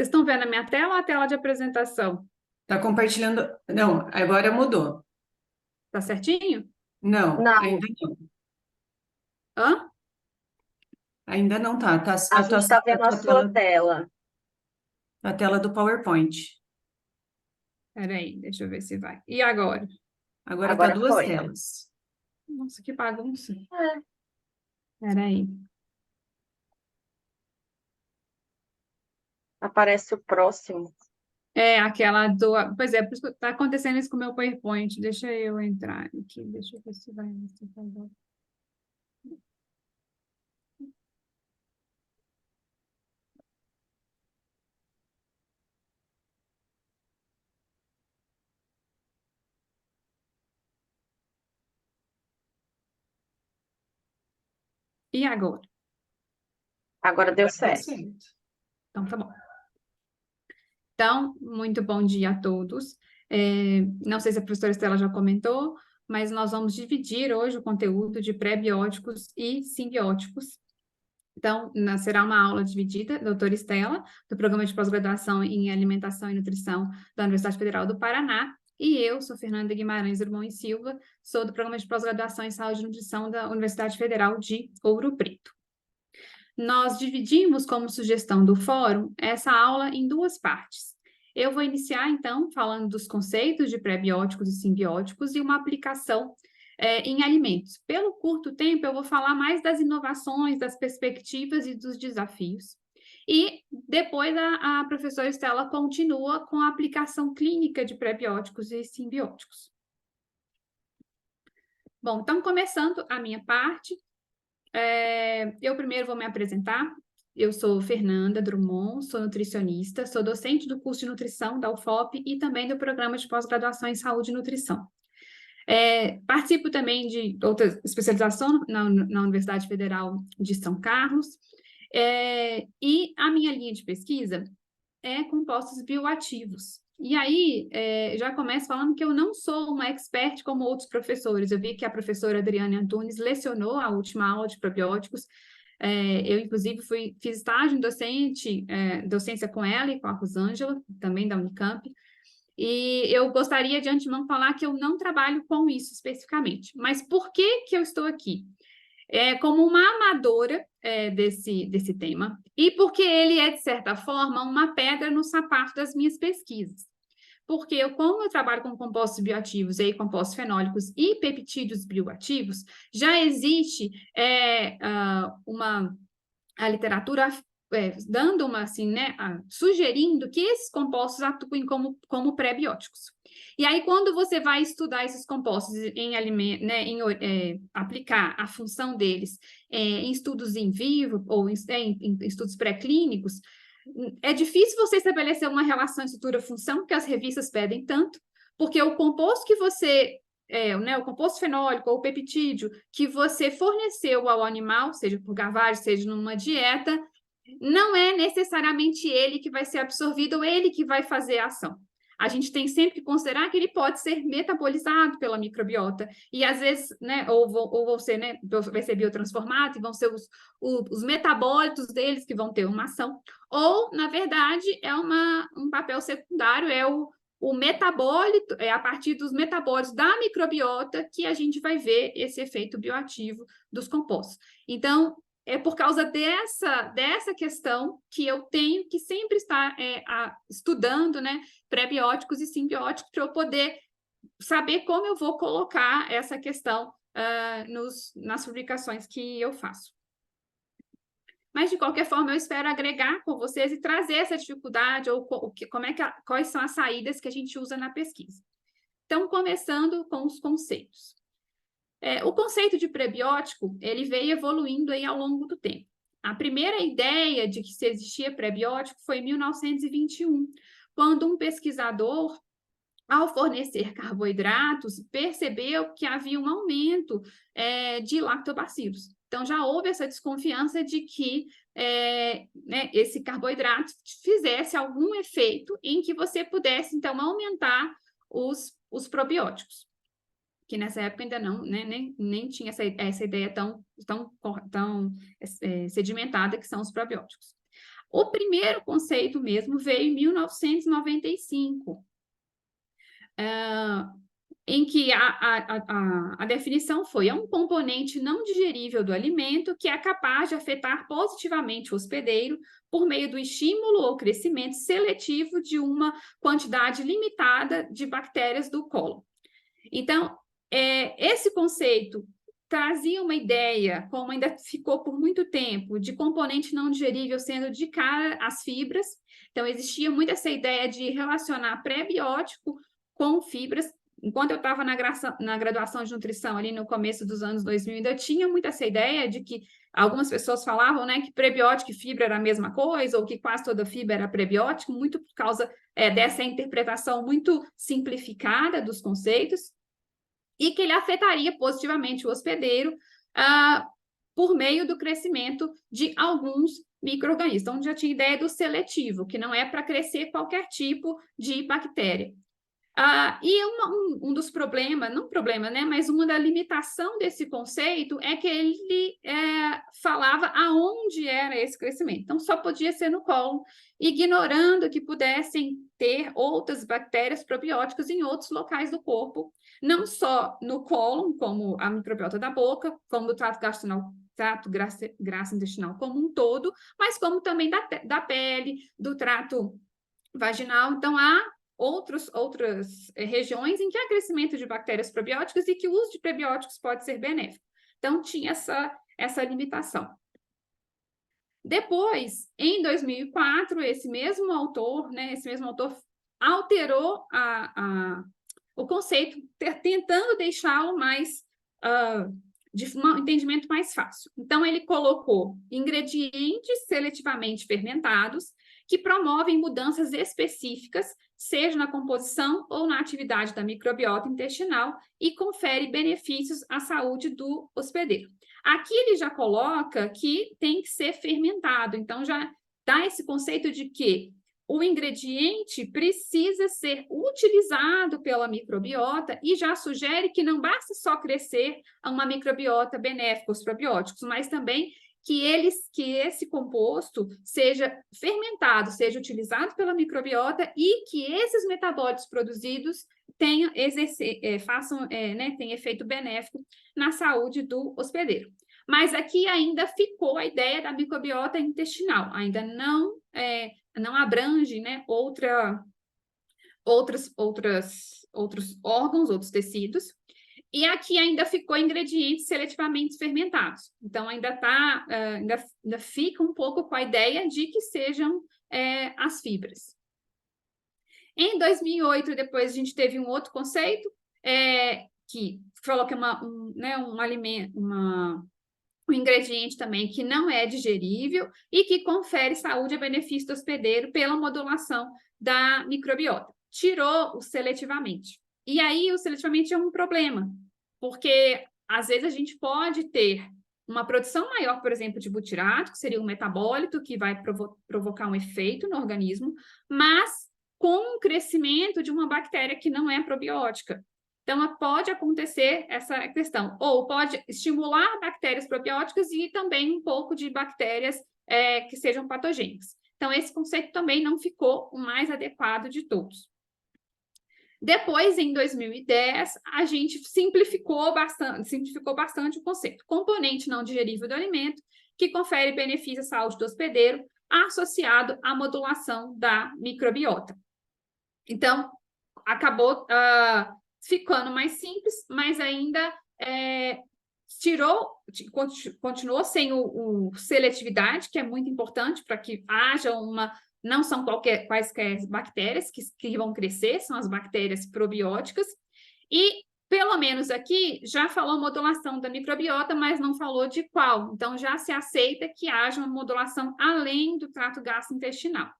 Vocês estão vendo a minha tela ou a tela de apresentação? Tá compartilhando? Não, agora mudou. Tá certinho? Não, Não, ainda não. Hã? Ainda não tá. Tá a a tua, gente está a vendo a tua sua tela, tela. a tela do PowerPoint. Peraí, deixa eu ver se vai. E agora? Agora tá Agora duas foi. telas. Nossa, que bagunça. É, Peraí. aparece o próximo. É aquela do... Pois é, por isso que tá acontecendo isso com o meu PowerPoint. Deixa eu entrar aqui. Deixa eu ver se vai. E agora? Agora deu Agora deu certo. certo. Então, tá bom. Então, muito bom dia a todos. Não sei se a professora Estela já comentou, mas nós vamos dividir hoje o conteúdo de pré-bióticos e simbióticos. Então, será uma aula dividida, doutora Estela, do Programa de Pós-Graduação em Alimentação e Nutrição da Universidade Federal do Paraná, e eu sou Fernanda Guimarães Drummond e Silva, sou do Programa de Pós-Graduação em Saúde e Nutrição da Universidade Federal de Ouro Preto. Nós dividimos como sugestão do fórum essa aula em duas partes. Eu vou iniciar, então, falando dos conceitos de pré-bióticos e simbióticos e uma aplicação em alimentos. Pelo curto tempo, eu vou falar mais das inovações, das perspectivas e dos desafios. E depois a professora Estela continua com a aplicação clínica de pré-bióticos e simbióticos. Bom, então, começando a minha parte, eu primeiro vou me apresentar. Eu sou Fernanda Drummond, sou nutricionista, sou docente do curso de nutrição da UFOP e também do programa de pós-graduação em saúde e nutrição. Participo também de outra especialização na Universidade Federal de São Carlos, e a minha linha de pesquisa é compostos bioativos. E aí, já começo falando que eu não sou uma expert como outros professores. Eu vi que a professora Adriane Antunes lecionou a última aula de probióticos. Eu, inclusive, fiz estágio em docência com ela e com a Rosângela, também da Unicamp. E eu gostaria de antemão falar que eu não trabalho com isso especificamente. Mas por que que eu estou aqui? Como uma amadora desse tema, e porque ele é, de certa forma, uma pedra no sapato das minhas pesquisas. Porque como eu trabalho com compostos bioativos e compostos fenólicos e peptídeos bioativos, já existe a literatura dando uma, assim, né, sugerindo que esses compostos atuem como pré-bióticos. E aí, quando você vai estudar esses compostos em alimento, né, aplicar a função deles em estudos em vivo ou em estudos pré-clínicos, é difícil você estabelecer uma relação estrutura-função, porque as revistas pedem tanto, porque o composto que você né, o composto fenólico ou o peptídeo que você forneceu ao animal, seja por gavagem, seja numa dieta, não é necessariamente ele que vai ser absorvido ou ele que vai fazer a ação. A gente tem sempre que considerar que ele pode ser metabolizado pela microbiota e às vezes, né, ou ser, né, vai ser biotransformado e vão ser os metabólitos deles que vão ter uma ação, ou, na verdade, é um papel secundário, o metabólito, a partir dos metabólitos da microbiota que a gente vai ver esse efeito bioativo dos compostos. Então, é por causa dessa questão que eu tenho que sempre estar estudando, né, pré-bióticos e simbióticos para eu poder saber como eu vou colocar essa questão nas publicações que eu faço. Mas, de qualquer forma, eu espero agregar com vocês e trazer essa dificuldade ou quais são as saídas que a gente usa na pesquisa. Então, começando com os conceitos. O conceito de prebiótico, ele veio evoluindo aí ao longo do tempo. A primeira ideia de que se existia prebiótico foi em 1921, quando um pesquisador, ao fornecer carboidratos, percebeu que havia um aumento de lactobacilos. Então, já houve essa desconfiança de que né, esse carboidrato fizesse algum efeito em que você pudesse, então, aumentar os probióticos, que nessa época ainda não, né, nem tinha essa ideia tão sedimentada que são os probióticos. O primeiro conceito mesmo veio em 1995, em que a definição foi: é um componente não digerível do alimento que é capaz de afetar positivamente o hospedeiro por meio do estímulo ou crescimento seletivo de uma quantidade limitada de bactérias do cólon. Então, esse conceito trazia uma ideia, como ainda ficou por muito tempo, de componente não digerível sendo de cara às fibras. Então, existia muito essa ideia de relacionar pré-biótico com fibras. Enquanto eu estava na graduação de nutrição, ali no começo dos anos 2000, ainda tinha muito essa ideia de que algumas pessoas falavam, né, que prebiótico e fibra era a mesma coisa, ou que quase toda fibra era prebiótico, muito por causa dessa interpretação muito simplificada dos conceitos, e que ele afetaria positivamente o hospedeiro por meio do crescimento de alguns micro-organismos. Então, já tinha ideia do seletivo, que não é para crescer qualquer tipo de bactéria. E um dos problemas, não problema, né, mas uma da limitação desse conceito é que ele falava aonde era esse crescimento. Então, só podia ser no cólon, ignorando que pudessem ter outras bactérias probióticas em outros locais do corpo, não só no cólon, como a microbiota da boca, como do trato gastrointestinal como um todo, mas como também da pele, do trato vaginal. Então, há outras regiões em que há crescimento de bactérias probióticas e que o uso de prebióticos pode ser benéfico. Então, tinha essa limitação. Depois, em 2004, esse mesmo autor alterou o conceito, tentando deixá-lo mais de um entendimento mais fácil. Então, ele colocou ingredientes seletivamente fermentados que promovem mudanças específicas, seja na composição ou na atividade da microbiota intestinal, e confere benefícios à saúde do hospedeiro. Aqui ele já coloca que tem que ser fermentado, então já dá esse conceito de que o ingrediente precisa ser utilizado pela microbiota e já sugere que não basta só crescer uma microbiota benéfica aos probióticos, mas também que esse composto seja fermentado, seja utilizado pela microbiota e que esses metabólitos produzidos tenham efeito benéfico na saúde do hospedeiro. Mas aqui ainda ficou a ideia da microbiota intestinal, ainda não abrange, né, outros órgãos, outros tecidos. E aqui ainda ficou ingredientes seletivamente fermentados. Então, ainda fica um pouco com a ideia de que sejam as fibras. Em 2008, depois a gente teve um outro conceito, que falou que é um ingrediente também que não é digerível e que confere saúde e benefício do hospedeiro pela modulação da microbiota. Tirou o seletivamente. E aí, o seletivamente é um problema, porque às vezes a gente pode ter uma produção maior, por exemplo, de butirato, que seria um metabólito que vai provocar um efeito no organismo, mas com o crescimento de uma bactéria que não é probiótica. Então, pode acontecer essa questão, ou pode estimular bactérias probióticas e também um pouco de bactérias que sejam patogênicas. Então, esse conceito também não ficou o mais adequado de todos. Depois, em 2010, a gente simplificou bastante o conceito. Componente não digerível do alimento, que confere benefício à saúde do hospedeiro, associado à modulação da microbiota. Então, acabou ficando mais simples, mas ainda continuou sem o seletividade, que é muito importante para que haja não são quaisquer bactérias que vão crescer, são as bactérias probióticas, e pelo menos aqui já falou modulação da microbiota, mas não falou de qual, então já se aceita que haja uma modulação além do trato gastrointestinal.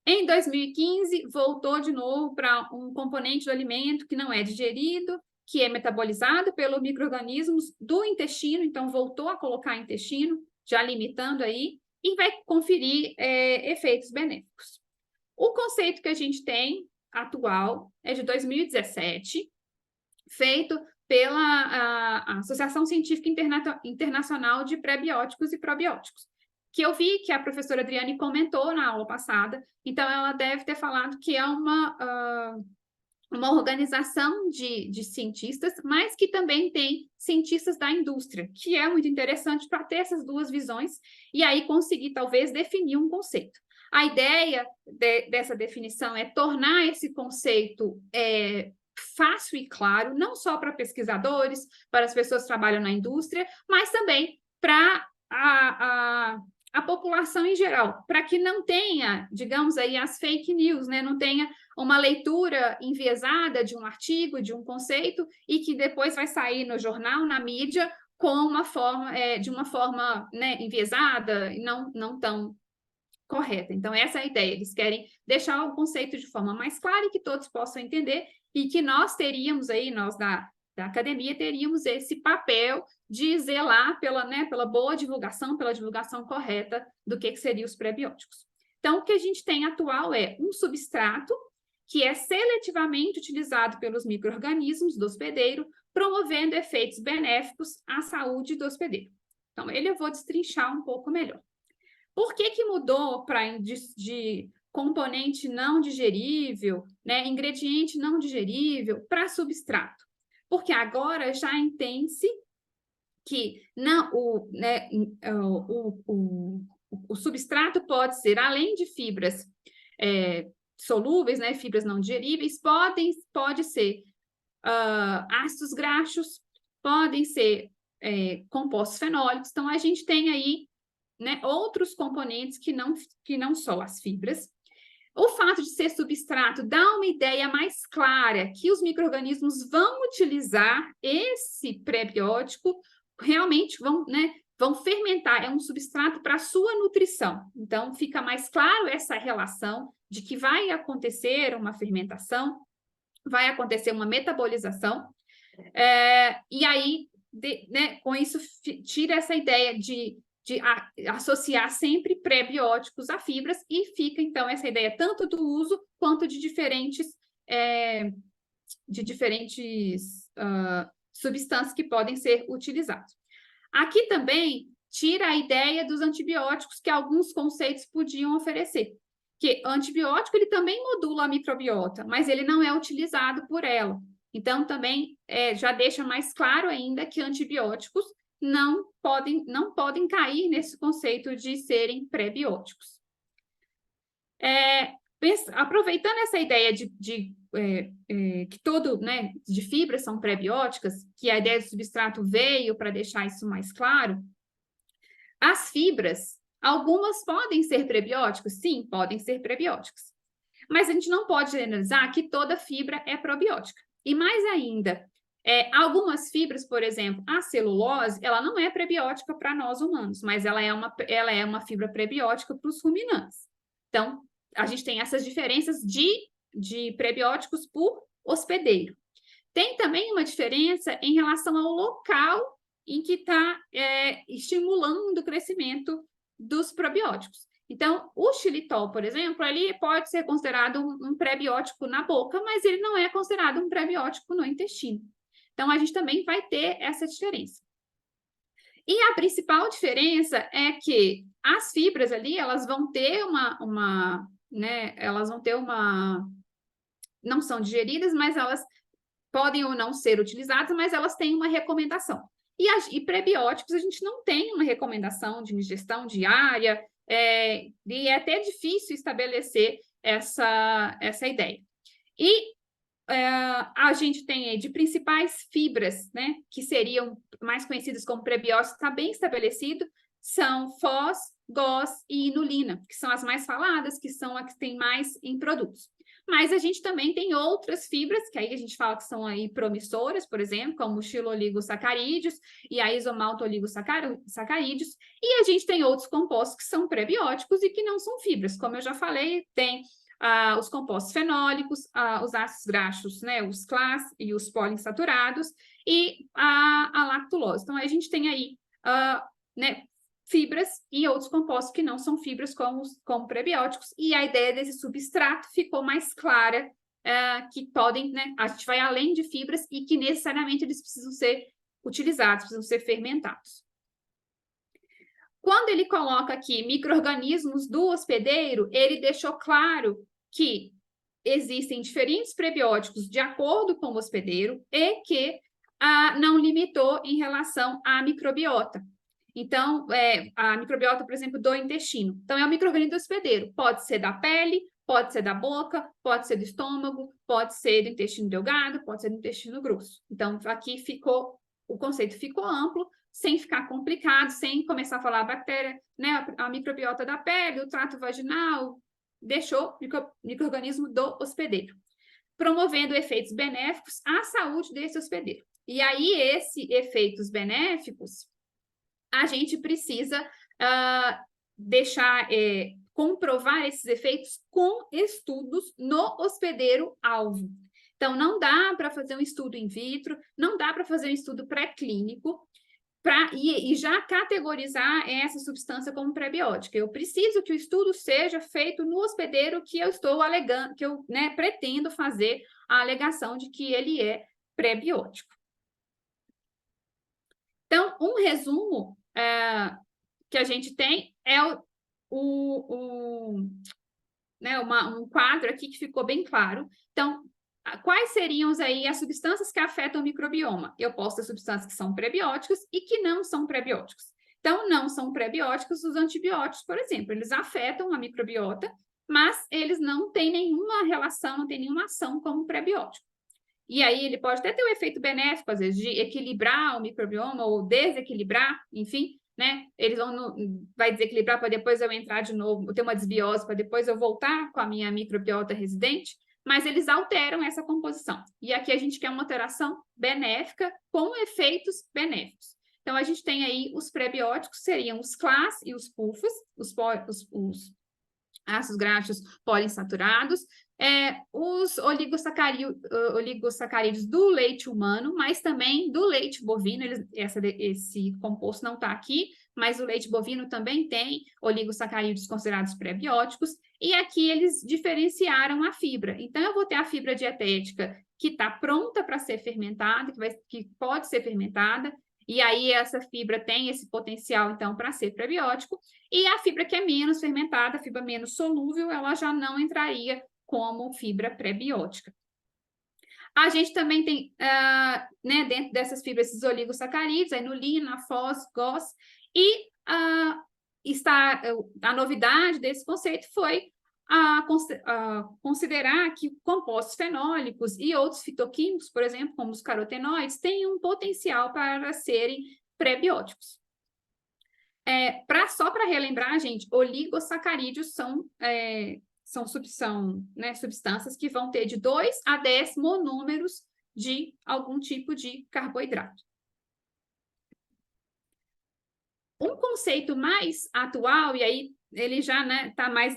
Em 2015, voltou de novo para um componente do alimento que não é digerido, que é metabolizado pelos micro-organismos do intestino, então voltou a colocar intestino, já limitando aí, e vai conferir efeitos benéficos. O conceito que a gente tem atual é de 2017, feito pela Associação Científica Internacional de Prebióticos e Probióticos. que eu vi que a professora Adriane comentou na aula passada, então ela deve ter falado que é uma organização de cientistas, mas que também tem cientistas da indústria, que é muito interessante para ter essas duas visões e aí conseguir, talvez, definir um conceito. A ideia dessa definição é tornar esse conceito fácil e claro, não só para pesquisadores, para as pessoas que trabalham na indústria, mas também para a população em geral, para que não tenha, digamos aí, as fake news, né? Não tenha uma leitura enviesada de um artigo, de um conceito, e que depois vai sair no jornal, na mídia, com uma forma, de uma forma, né, enviesada e não tão correta. Então, essa é a ideia. Eles querem deixar o conceito de forma mais clara e que todos possam entender, e que nós teríamos aí, nós da academia, teríamos esse papel de zelar pela boa divulgação, pela divulgação correta do que seriam os prebióticos. Então, o que a gente tem atual é um substrato que é seletivamente utilizado pelos micro-organismos do hospedeiro, promovendo efeitos benéficos à saúde do hospedeiro. Então, ele eu vou destrinchar um pouco melhor. Por que mudou de componente não digerível, né, ingrediente não digerível, para substrato? Porque agora já entende-se que não, o substrato pode ser, além de fibras solúveis, né, fibras não digeríveis, pode ser ácidos graxos, podem ser compostos fenólicos. Então, a gente tem aí, né, outros componentes que não só as fibras. O fato de ser substrato dá uma ideia mais clara que os micro-organismos vão utilizar esse prebiótico, realmente vão fermentar, é um substrato para a sua nutrição. Então, fica mais claro essa relação de que vai acontecer uma fermentação, vai acontecer uma metabolização, e aí, né, com isso, tira essa ideia de associar sempre prebióticos a fibras e fica, então, essa ideia tanto do uso quanto de diferentes substâncias que podem ser utilizadas. Aqui também tira a ideia dos antibióticos que alguns conceitos podiam oferecer, que antibiótico ele também modula a microbiota, mas ele não é utilizado por ela. Então, também já deixa mais claro ainda que antibióticos não podem cair nesse conceito de serem prebióticos. Aproveitando essa ideia que todo, né, de fibras são prebióticas, que a ideia do substrato veio para deixar isso mais claro, as fibras, algumas podem ser prebióticos? Sim, podem ser prebióticos. Mas a gente não pode generalizar que toda fibra é probiótica. E mais ainda, algumas fibras, por exemplo, a celulose, ela não é prebiótica para nós humanos, mas ela é uma fibra prebiótica para os ruminantes. Então, a gente tem essas diferenças de prebióticos por hospedeiro. Tem também uma diferença em relação ao local em que está estimulando o crescimento dos probióticos. Então, o xilitol, por exemplo, ele pode ser considerado um prebiótico na boca, mas ele não é considerado um prebiótico no intestino. Então, a gente também vai ter essa diferença. E a principal diferença é que as fibras ali, elas vão ter não são digeridas, mas elas podem ou não ser utilizadas, mas elas têm uma recomendação. E prebióticos, a gente não tem uma recomendação de ingestão diária, e é até difícil estabelecer essa ideia. E a gente tem aí de principais fibras, né, que seriam mais conhecidas como prebióticos, está bem estabelecido, são fós, gós e inulina, que são as mais faladas, que são as que tem mais em produtos. Mas a gente também tem outras fibras, que aí a gente fala que são aí promissoras, por exemplo, como o xiloligosacarídeos e a isomaltoligosacarídeos, e a gente tem outros compostos que são prebióticos e que não são fibras, como eu já falei, tem os compostos fenólicos, os ácidos graxos, né, os CLAS e os poliinsaturados, e a lactulose. Então, a gente tem aí né, fibras e outros compostos que não são fibras como prebióticos, e a ideia desse substrato ficou mais clara, que podem, né, a gente vai além de fibras e que necessariamente eles precisam ser utilizados, precisam ser fermentados. Quando ele coloca aqui micro-organismos do hospedeiro, ele deixou claro que existem diferentes prebióticos de acordo com o hospedeiro e que não limitou em relação à microbiota. Então, a microbiota, por exemplo, do intestino. Então, é um micro-organismo do hospedeiro. Pode ser da pele, pode ser da boca, pode ser do estômago, pode ser do intestino delgado, pode ser do intestino grosso. Então, aqui o conceito ficou amplo, sem ficar complicado, sem começar a falar a bactéria, né, a microbiota da pele, o trato vaginal, deixou micro-organismo do hospedeiro, promovendo efeitos benéficos à saúde desse hospedeiro. E aí, esses efeitos benéficos, a gente precisa comprovar esses efeitos com estudos no hospedeiro-alvo. Então, não dá para fazer um estudo in vitro, não dá para fazer um estudo pré-clínico e já categorizar essa substância como prebiótica. Eu preciso que o estudo seja feito no hospedeiro que eu estou alegando, que eu pretendo fazer a alegação de que ele é prebiótico. Então, um resumo que a gente tem é um quadro aqui que ficou bem claro. Então, quais seriam aí as substâncias que afetam o microbioma? Eu posso ter substâncias que são prebióticos e que não são prebióticos. Então, não são prebióticos os antibióticos, por exemplo. Eles afetam a microbiota, mas eles não têm nenhuma relação, não têm nenhuma ação como prebiótico. E aí ele pode até ter um efeito benéfico, às vezes, de equilibrar o microbioma ou desequilibrar, enfim, né? Eles vai desequilibrar para depois eu entrar de novo, ter uma desbiose, para depois eu voltar com a minha microbiota residente, mas eles alteram essa composição. E aqui a gente quer uma alteração benéfica com efeitos benéficos. Então, a gente tem aí os prebióticos, seriam os CLAS e os PUFAs, os ácidos graxos poliinsaturados, os oligosacarídeos do leite humano, mas também do leite bovino. Esse composto não está aqui, mas o leite bovino também tem oligosacarídeos considerados prebióticos, e aqui eles diferenciaram a fibra. Então, eu vou ter a fibra dietética que está pronta para ser fermentada, que pode ser fermentada, e aí essa fibra tem esse potencial, então, para ser prebiótico, e a fibra que é menos fermentada, a fibra menos solúvel, ela já não entraria como fibra prebiótica. A gente também tem, dentro dessas fibras, esses oligosacarídeos, a inulina, a FOS, GOS, e a novidade desse conceito foi considerar que compostos fenólicos e outros fitoquímicos, por exemplo, como os carotenoides, têm um potencial para serem prebióticos. Só para relembrar, gente, oligosacarídeos são substâncias que vão ter de 2 a 10 monômeros de algum tipo de carboidrato. Um conceito mais atual, e aí ele já está mais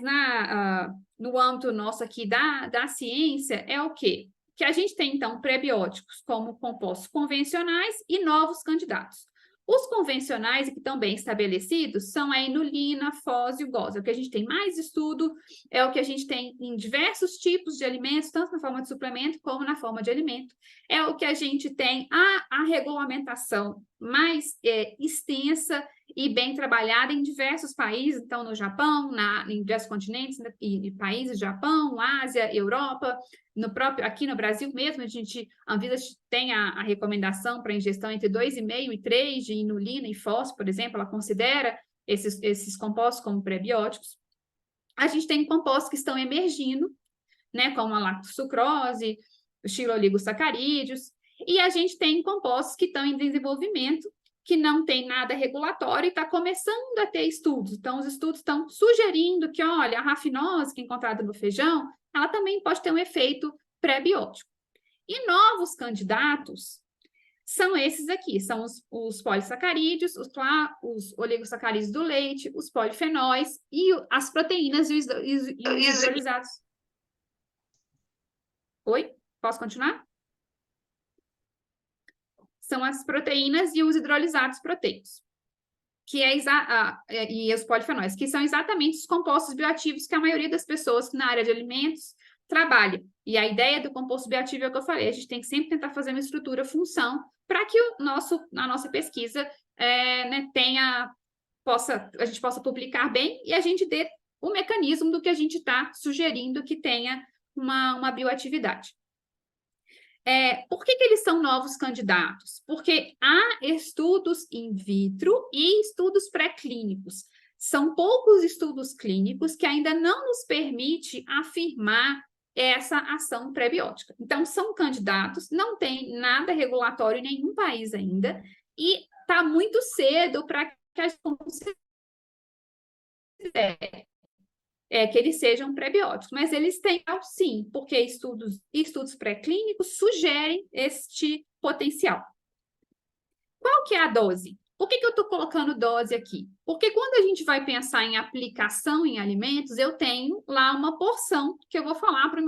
no âmbito nosso aqui da ciência, é o quê? Que a gente tem, então, prebióticos como compostos convencionais e novos candidatos. Os convencionais e que estão bem estabelecidos são a inulina, a FOS e o GOS. É o que a gente tem mais estudo, é o que a gente tem em diversos tipos de alimentos, tanto na forma de suplemento como na forma de alimento. É o que a gente tem a regulamentação mais extensa e bem trabalhada em diversos países, então no Japão, em diversos continentes e países, Japão, Ásia, Europa, aqui no Brasil mesmo, a Anvisa tem a recomendação para ingestão entre 2,5 e 3 de inulina e FOS, por exemplo, ela considera esses compostos como prebióticos. A gente tem compostos que estão emergindo, né, como a lactosucrose, os xiloligosacarídeos, e a gente tem compostos que estão em desenvolvimento, que não tem nada regulatório e está começando a ter estudos. Então, os estudos estão sugerindo que, olha, a rafinose que é encontrada no feijão, ela também pode ter um efeito pré-biótico. E novos candidatos são esses aqui, são os polissacarídeos, os oligosacarídeos do leite, os polifenóis e as proteínas e os hidrolisados. Oi? Posso continuar? São as proteínas e os hidrolisados proteicos, e os polifenóis, que são exatamente os compostos bioativos que a maioria das pessoas na área de alimentos trabalha. E a ideia do composto bioativo é o que eu falei, a gente tem que sempre tentar fazer uma estrutura-função para que a nossa pesquisa tenha a gente possa publicar bem e a gente dê o mecanismo do que a gente está sugerindo que tenha uma bioatividade. Por que eles são novos candidatos? Porque há estudos in vitro e estudos pré-clínicos. São poucos estudos clínicos que ainda não nos permite afirmar essa ação prebiótica. Então, são candidatos, não tem nada regulatório em nenhum país ainda, e está muito cedo para que a gente considere que eles sejam prebióticos, mas eles têm, sim, porque estudos pré-clínicos sugerem este potencial. Qual que é a dose? Por que eu estou colocando dose aqui? Porque quando a gente vai pensar em aplicação em alimentos, eu tenho lá uma porção que eu vou falar para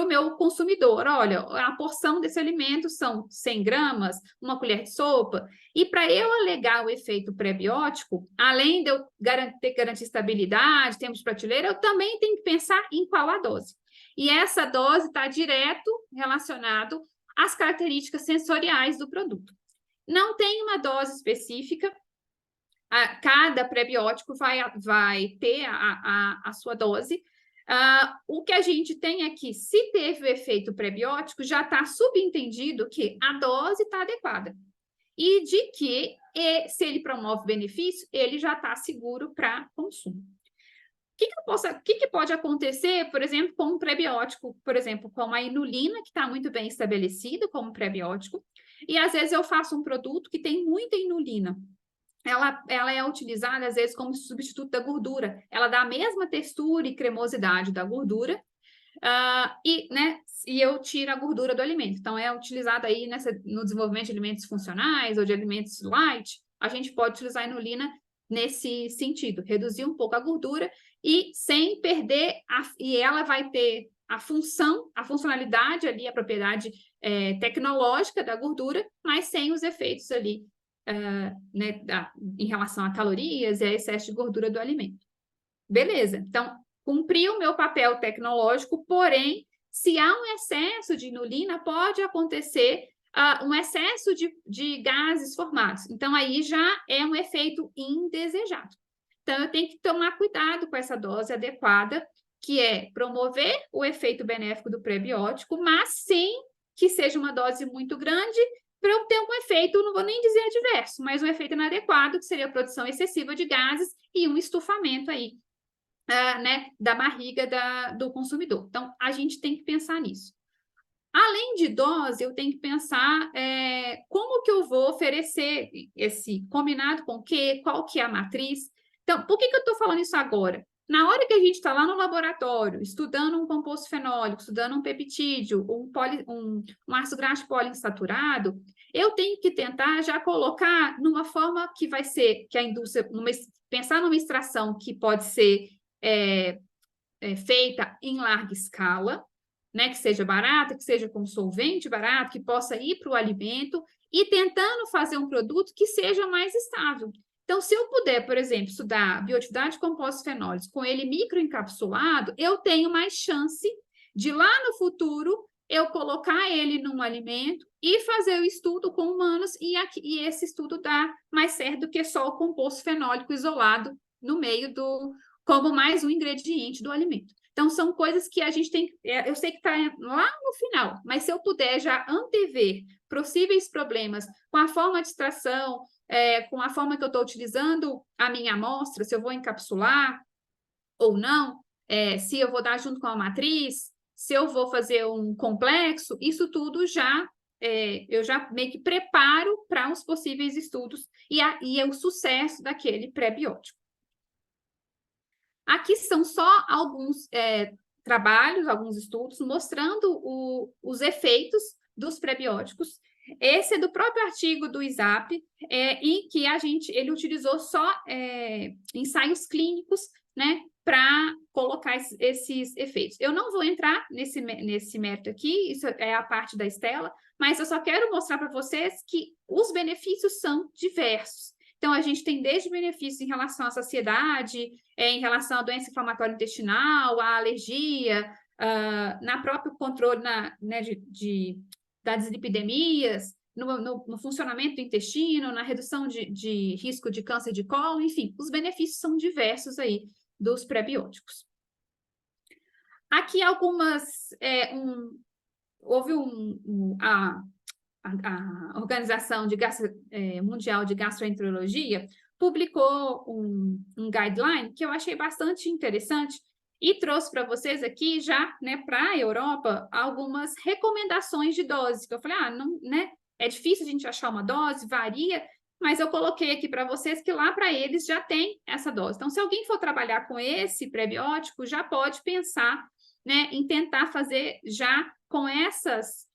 o meu consumidor. Olha, a porção desse alimento são 100 gramas, uma colher de sopa. E para eu alegar o efeito prebiótico, além de eu garantir estabilidade, tempo de prateleira, eu também tenho que pensar em qual a dose. E essa dose está direto relacionado às características sensoriais do produto. Não tem uma dose específica, cada prebiótico vai ter a sua dose. O que a gente tem é que, se teve o efeito prebiótico, já está subentendido que a dose está adequada. E de que, se ele promove benefício, ele já está seguro para consumo. O que pode acontecer, por exemplo, com um prebiótico, por exemplo, com a inulina, que está muito bem estabelecida como prebiótico, e às vezes eu faço um produto que tem muita inulina. Ela é utilizada, às vezes, como substituto da gordura. Ela dá a mesma textura e cremosidade da gordura, e eu tiro a gordura do alimento. Então, é utilizada aí no desenvolvimento de alimentos funcionais ou de alimentos light. A gente pode utilizar a inulina nesse sentido, reduzir um pouco a gordura e sem perder, e ela vai ter a funcionalidade ali, a propriedade tecnológica da gordura, mas sem os efeitos ali, em relação a calorias e a excesso de gordura do alimento. Beleza, então, cumpri o meu papel tecnológico, porém, se há um excesso de inulina, pode acontecer um excesso de gases formados. Então, aí já é um efeito indesejado. Então, eu tenho que tomar cuidado com essa dose adequada, que é promover o efeito benéfico do prebiótico, mas sem que seja uma dose muito grande, para eu ter um efeito, não vou nem dizer adverso, mas um efeito inadequado, que seria a produção excessiva de gases e um estufamento aí, da barriga do consumidor. Então, a gente tem que pensar nisso. Além de dose, eu tenho que pensar como que eu vou oferecer esse combinado com o quê, qual que é a matriz. Então, por que eu estou falando isso agora? Na hora que a gente está lá no laboratório, estudando um composto fenólico, estudando um peptídeo, um ácido graxo poliinsaturado, eu tenho que tentar já colocar numa forma que vai ser, que a indústria, pensar numa extração que pode ser feita em larga escala, que seja barata, que seja com solvente barato, que possa ir para o alimento, e tentando fazer um produto que seja mais estável. Então, se eu puder, por exemplo, estudar bioatividade de compostos fenólicos com ele microencapsulado, eu tenho mais chance de lá no futuro eu colocar ele num alimento e fazer o estudo com humanos, e esse estudo dá mais certo do que só o composto fenólico isolado no meio como mais um ingrediente do alimento. Então, são coisas que a gente tem... Eu sei que está lá no final, mas se eu puder já antever possíveis problemas com a forma de extração, com a forma que eu estou utilizando a minha amostra, se eu vou encapsular ou não, se eu vou dar junto com a matriz, se eu vou fazer um complexo, isso tudo eu já meio que preparo para os possíveis estudos e o sucesso daquele pré-biótico. Aqui são só alguns trabalhos, alguns estudos, mostrando os efeitos dos prebióticos. Esse é do próprio artigo do ISAP, em que ele utilizou só ensaios clínicos, para colocar esses efeitos. Eu não vou entrar nesse mérito aqui, isso é a parte da Estela, mas eu só quero mostrar para vocês que os benefícios são diversos. Então, a gente tem desde benefícios em relação à saciedade, em relação à doença inflamatória intestinal, à alergia, na próprio controle das dislipidemias, no funcionamento do intestino, na redução de risco de câncer de colo, enfim, os benefícios são diversos aí dos prebióticos. Aqui algumas, houve a Organização Mundial de Gastroenterologia publicou um guideline que eu achei bastante interessante e trouxe para vocês aqui já, né, para a Europa, algumas recomendações de doses, que eu falei, não, né, é difícil a gente achar uma dose, varia, mas eu coloquei aqui para vocês que lá para eles já tem essa dose. Então, se alguém for trabalhar com esse prebiótico, já pode pensar, né, em tentar fazer já com essas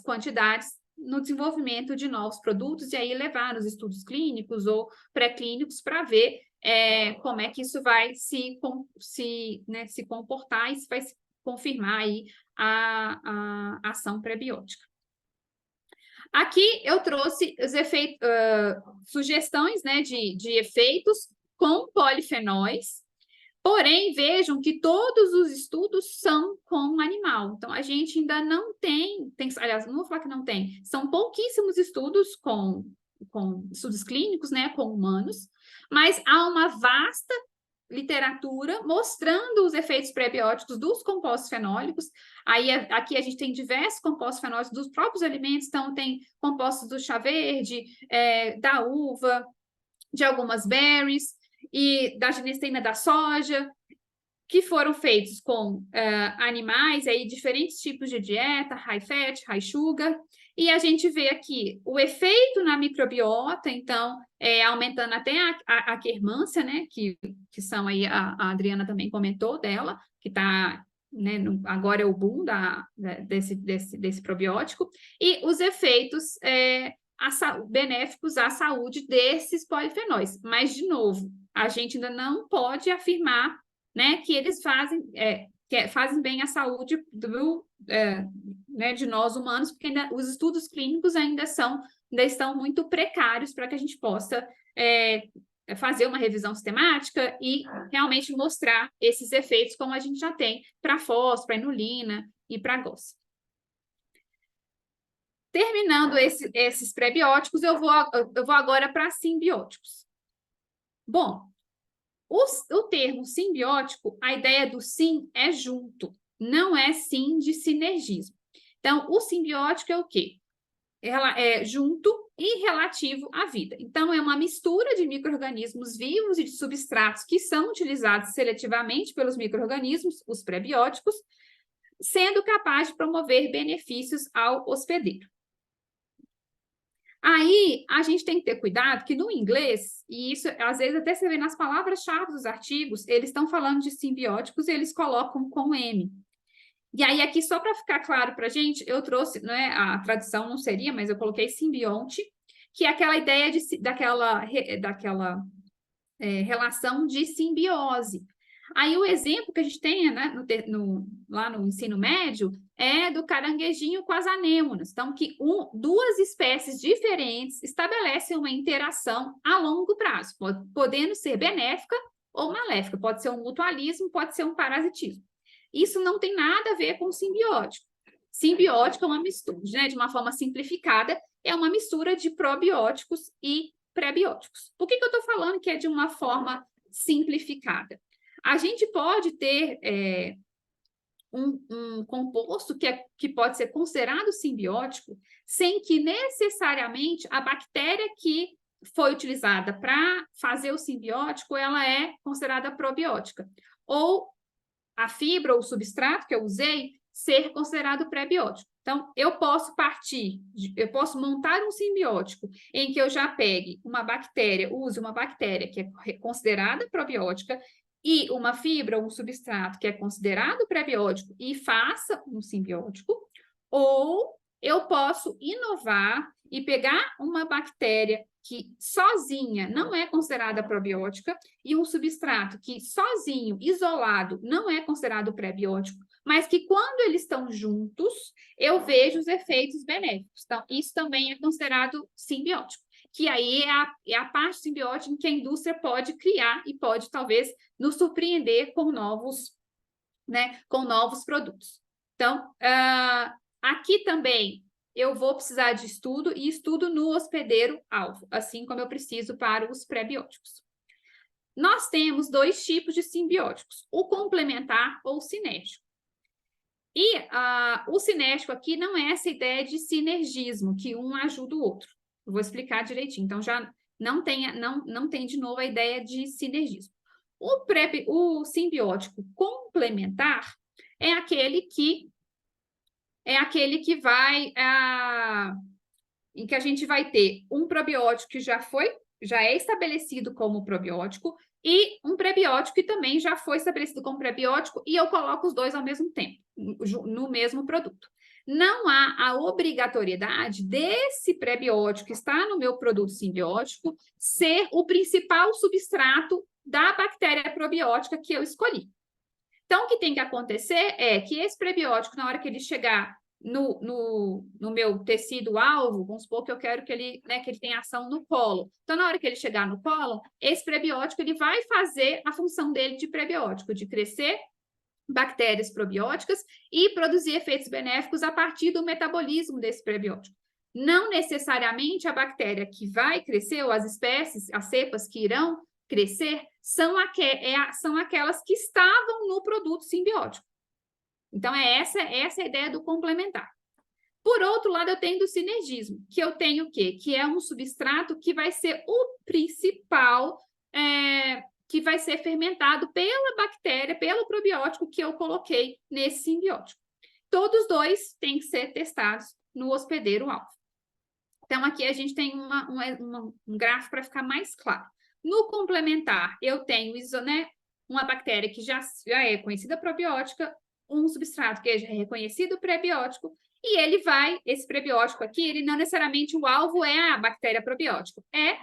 quantidades no desenvolvimento de novos produtos e aí levar nos estudos clínicos ou pré-clínicos para ver como é que isso vai se comportar e se vai se confirmar aí a ação prebiótica. Aqui eu trouxe os efeitos, sugestões, né, de efeitos com polifenóis. Porém, vejam que todos os estudos são com animal. Então, a gente ainda não tem, aliás, não vou falar que não tem, são pouquíssimos estudos com estudos clínicos, né, com humanos, mas há uma vasta literatura mostrando os efeitos prebióticos dos compostos fenólicos. Aí, aqui a gente tem diversos compostos fenólicos dos próprios alimentos, então tem compostos do chá verde, da uva, de algumas berries, e da genisteína da soja, que foram feitos com animais, aí, diferentes tipos de dieta, high fat, high sugar, e a gente vê aqui o efeito na microbiota, então, aumentando até a quermância, né, que são aí, a Adriana também comentou dela, que está, né, agora é o boom desse probiótico, e os efeitos benéficos à saúde desses polifenóis. Mas, de novo, a gente ainda não pode afirmar, né, que eles fazem bem à saúde né, de nós humanos, porque ainda, os estudos clínicos ainda estão muito precários para que a gente possa fazer uma revisão sistemática e realmente mostrar esses efeitos como a gente já tem para fósforo, para inulina e para GOS. Terminando esses prebióticos, eu vou agora para simbióticos. Bom, o termo simbiótico, a ideia do sim é junto, não é sim de sinergismo. Então, o simbiótico é o quê? É junto e relativo à vida. Então, é uma mistura de micro-organismos vivos e de substratos que são utilizados seletivamente pelos micro-organismos, os prebióticos, sendo capaz de promover benefícios ao hospedeiro. Aí, a gente tem que ter cuidado que no inglês, e isso às vezes até você vê nas palavras-chave dos artigos, eles estão falando de simbióticos e eles colocam com M. E aí, aqui, só para ficar claro para a gente, eu trouxe, né, a tradução não seria, mas eu coloquei simbionte, que é aquela ideia daquela relação de simbiose. Aí, o exemplo que a gente tem, né, lá no ensino médio é do caranguejinho com as anêmonas. Então, que duas espécies diferentes estabelecem uma interação a longo prazo, podendo ser benéfica ou maléfica. Pode ser um mutualismo, pode ser um parasitismo. Isso não tem nada a ver com simbiótico. Simbiótico é uma mistura, né, de uma forma simplificada, é uma mistura de probióticos e prebióticos. Por que eu estou falando que é de uma forma simplificada? A gente pode ter um composto que pode ser considerado simbiótico sem que necessariamente a bactéria que foi utilizada para fazer o simbiótico, ela é considerada probiótica. Ou a fibra ou o substrato que eu usei ser considerado pré-biótico. Então, eu posso montar um simbiótico em que eu já pegue use uma bactéria que é considerada probiótica e uma fibra ou um substrato que é considerado pré-biótico e faça um simbiótico, ou eu posso inovar e pegar uma bactéria que sozinha não é considerada probiótica e um substrato que sozinho, isolado, não é considerado pré-biótico, mas que quando eles estão juntos, eu vejo os efeitos benéficos. Então, isso também é considerado simbiótico, que aí é a parte simbiótica em que a indústria pode criar e pode, talvez, nos surpreender com novos produtos. Então, aqui também eu vou precisar de estudo e estudo no hospedeiro-alvo, assim como eu preciso para os pré-bióticos. Nós temos 2 tipos de simbióticos, o complementar ou o sinérgico. E o sinérgico aqui não é essa ideia de sinergismo, que um ajuda o outro. Eu vou explicar direitinho. Então, já não tem de novo a ideia de sinergismo. O simbiótico complementar é aquele que vai em que a gente vai ter um probiótico que já é estabelecido como probiótico e um prebiótico que também já foi estabelecido como prebiótico e eu coloco os dois ao mesmo tempo, no mesmo produto. Não há a obrigatoriedade desse prebiótico que está no meu produto simbiótico ser o principal substrato da bactéria probiótica que eu escolhi. Então, o que tem que acontecer é que esse prebiótico, na hora que ele chegar no meu tecido-alvo, vamos supor que eu quero que ele tenha ação no colo. Então, na hora que ele chegar no colo, esse prebiótico ele vai fazer a função dele de prebiótico, de crescer bactérias probióticas e produzir efeitos benéficos a partir do metabolismo desse prebiótico. Não necessariamente a bactéria que vai crescer, ou as espécies, as cepas que irão crescer, são aquelas que estavam no produto simbiótico. Então, essa a ideia do complementar. Por outro lado, eu tenho do sinergismo, que eu tenho o quê? Que é um substrato que vai ser o principal, que vai ser fermentado pela bactéria, pelo probiótico que eu coloquei nesse simbiótico. Todos dois têm que ser testados no hospedeiro-alvo. Então, aqui a gente tem um gráfico para ficar mais claro. No complementar, eu tenho uma bactéria que já é conhecida probiótica, um substrato que é reconhecido prebiótico, e esse prebiótico aqui, ele não necessariamente o alvo é a bactéria probiótica, é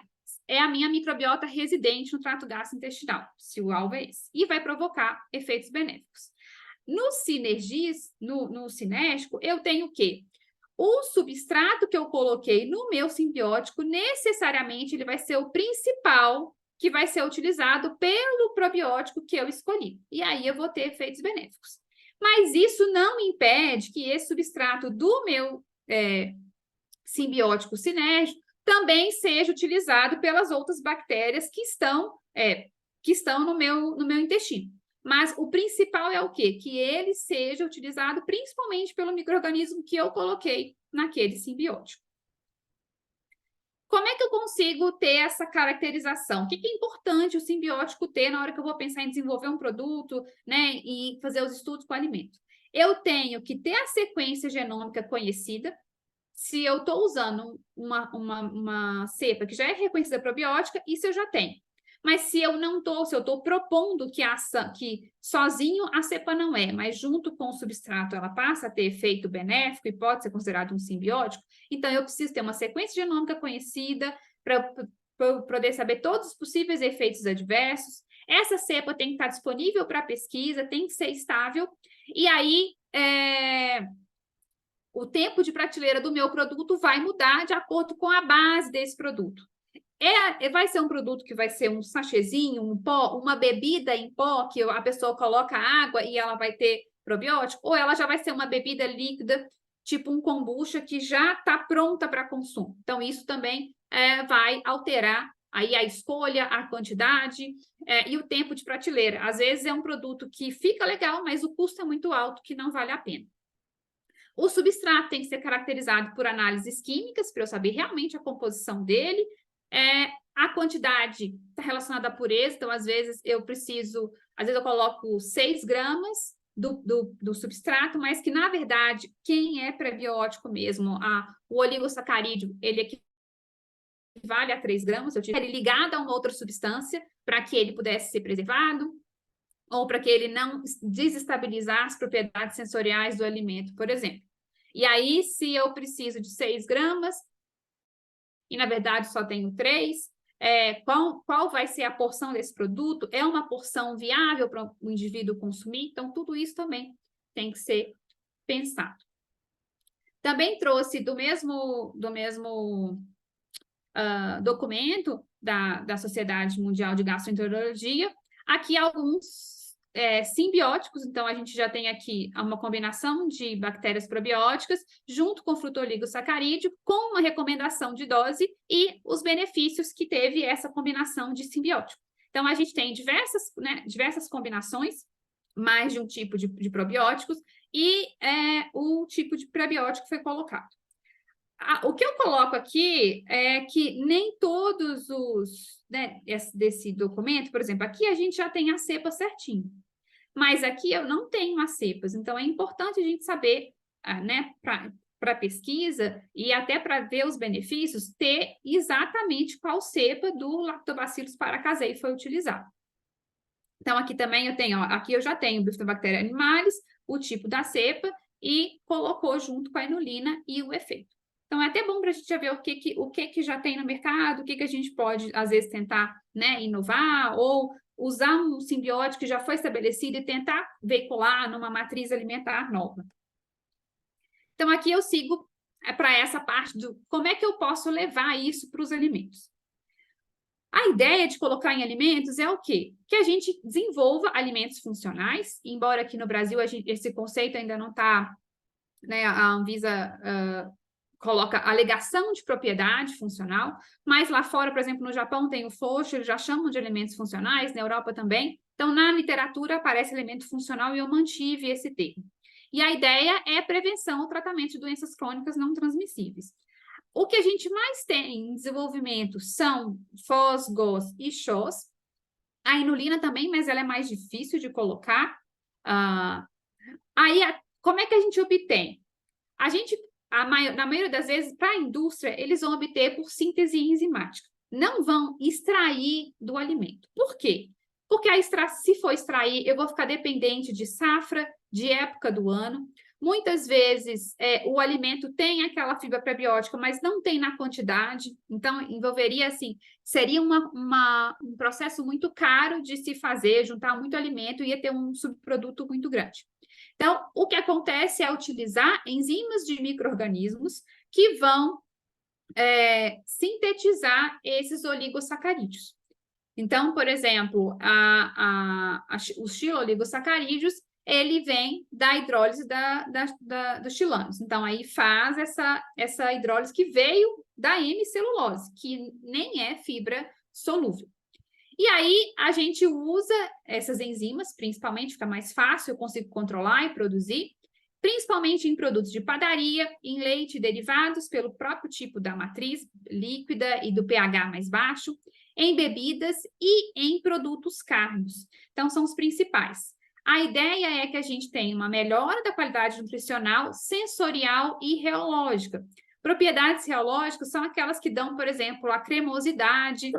a minha microbiota residente no trato gastrointestinal, se o alvo é esse, e vai provocar efeitos benéficos. No sinérgico, eu tenho o quê? O substrato que eu coloquei no meu simbiótico, necessariamente, ele vai ser o principal que vai ser utilizado pelo probiótico que eu escolhi. E aí eu vou ter efeitos benéficos. Mas isso não impede que esse substrato do meu simbiótico sinérgico também seja utilizado pelas outras bactérias que estão no meu intestino. Mas o principal é o quê? Que ele seja utilizado principalmente pelo micro-organismo que eu coloquei naquele simbiótico. Como é que eu consigo ter essa caracterização? O que é importante o simbiótico ter na hora que eu vou pensar em desenvolver um produto, né, e fazer os estudos com o alimento? Eu tenho que ter a sequência genômica conhecida. Se eu estou usando uma cepa que já é reconhecida probiótica, isso eu já tenho. Mas se eu estou propondo que sozinho a cepa não é, mas junto com o substrato ela passa a ter efeito benéfico e pode ser considerado um simbiótico, então eu preciso ter uma sequência genômica conhecida para poder saber todos os possíveis efeitos adversos. Essa cepa tem que estar disponível para pesquisa, tem que ser estável, e aí o tempo de prateleira do meu produto vai mudar de acordo com a base desse produto. Vai ser um produto que vai ser um sachêzinho, um pó, uma bebida em pó, que a pessoa coloca água e ela vai ter probiótico, ou ela já vai ser uma bebida líquida, tipo um kombucha, que já está pronta para consumo. Então, isso também vai alterar aí a escolha, a quantidade e o tempo de prateleira. Às vezes é um produto que fica legal, mas o custo é muito alto, que não vale a pena. O substrato tem que ser caracterizado por análises químicas, para eu saber realmente a composição dele. A quantidade está relacionada à pureza, então, às vezes eu coloco 6 gramas do substrato, mas que, na verdade, quem é prebiótico mesmo, o oligosacarídeo, ele equivale a 3 gramas, eu tive ele ligado a uma outra substância para que ele pudesse ser preservado, ou para que ele não desestabilizasse as propriedades sensoriais do alimento, por exemplo. E aí, se eu preciso de 6 gramas, e na verdade só tenho 3, qual vai ser a porção desse produto? É uma porção viável para o indivíduo consumir? Então, tudo isso também tem que ser pensado. Também trouxe do mesmo documento da Sociedade Mundial de Gastroenterologia, aqui alguns simbióticos, então a gente já tem aqui uma combinação de bactérias probióticas junto com frutooligosacarídeo, com uma recomendação de dose e os benefícios que teve essa combinação de simbiótico. Então, a gente tem diversas combinações, mais de um tipo de probióticos, e o tipo de prebiótico foi colocado. O que eu coloco aqui é que nem todos os, desse documento, por exemplo, aqui a gente já tem a cepa certinho, mas aqui eu não tenho as cepas, então é importante a gente saber, para pesquisa e até para ver os benefícios, ter exatamente qual cepa do Lactobacillus paracasei foi utilizado. Então, aqui também eu tenho, aqui eu já tenho Bifidobacteria animalis, o tipo da cepa, e colocou junto com a inulina e o efeito. Então, é até bom para a gente já ver o que já tem no mercado, o que a gente pode, às vezes, tentar, inovar, ou usar um simbiótico que já foi estabelecido e tentar veicular numa matriz alimentar nova. Então, aqui eu sigo para essa parte do como é que eu posso levar isso para os alimentos. A ideia de colocar em alimentos é o quê? Que a gente desenvolva alimentos funcionais, embora aqui no Brasil esse conceito ainda não está, a Anvisa coloca alegação de propriedade funcional, mas lá fora, por exemplo, no Japão tem o FOSH, eles já chamam de alimentos funcionais, na Europa também. Então, na literatura aparece alimento funcional e eu mantive esse termo. E a ideia é prevenção ou tratamento de doenças crônicas não transmissíveis. O que a gente mais tem em desenvolvimento são FOS, GOS e SHOS. A inulina também, mas ela é mais difícil de colocar. Como é que a gente obtém? Na maioria das vezes, para a indústria, eles vão obter por síntese enzimática. Não vão extrair do alimento. Por quê? Porque se for extrair, eu vou ficar dependente de safra, de época do ano. Muitas vezes, o alimento tem aquela fibra prebiótica, mas não tem na quantidade. Então, envolveria, assim, seria um processo muito caro de se fazer, juntar muito alimento e ia ter um subproduto muito grande. Então, o que acontece é utilizar enzimas de micro-organismos que vão sintetizar esses oligosacarídeos. Então, por exemplo, os xiloligosacarídeos, ele vem da hidrólise dos xilanos. Então, aí faz essa hidrólise que veio da hemicelulose, que nem é fibra solúvel. E aí, a gente usa essas enzimas, principalmente, fica mais fácil, eu consigo controlar e produzir, principalmente em produtos de padaria, em leite e derivados, pelo próprio tipo da matriz líquida e do pH mais baixo, em bebidas e em produtos carnes. Então, são os principais. A ideia é que a gente tenha uma melhora da qualidade nutricional, sensorial e reológica. Propriedades reológicas são aquelas que dão, por exemplo, a cremosidade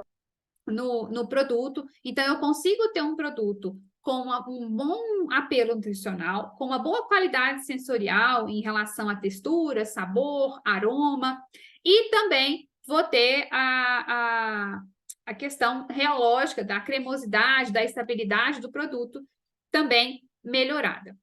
no produto. Então, eu consigo ter um produto com um bom apelo nutricional, com uma boa qualidade sensorial em relação à textura, sabor, aroma, e também vou ter a questão reológica da cremosidade, da estabilidade do produto também melhorada.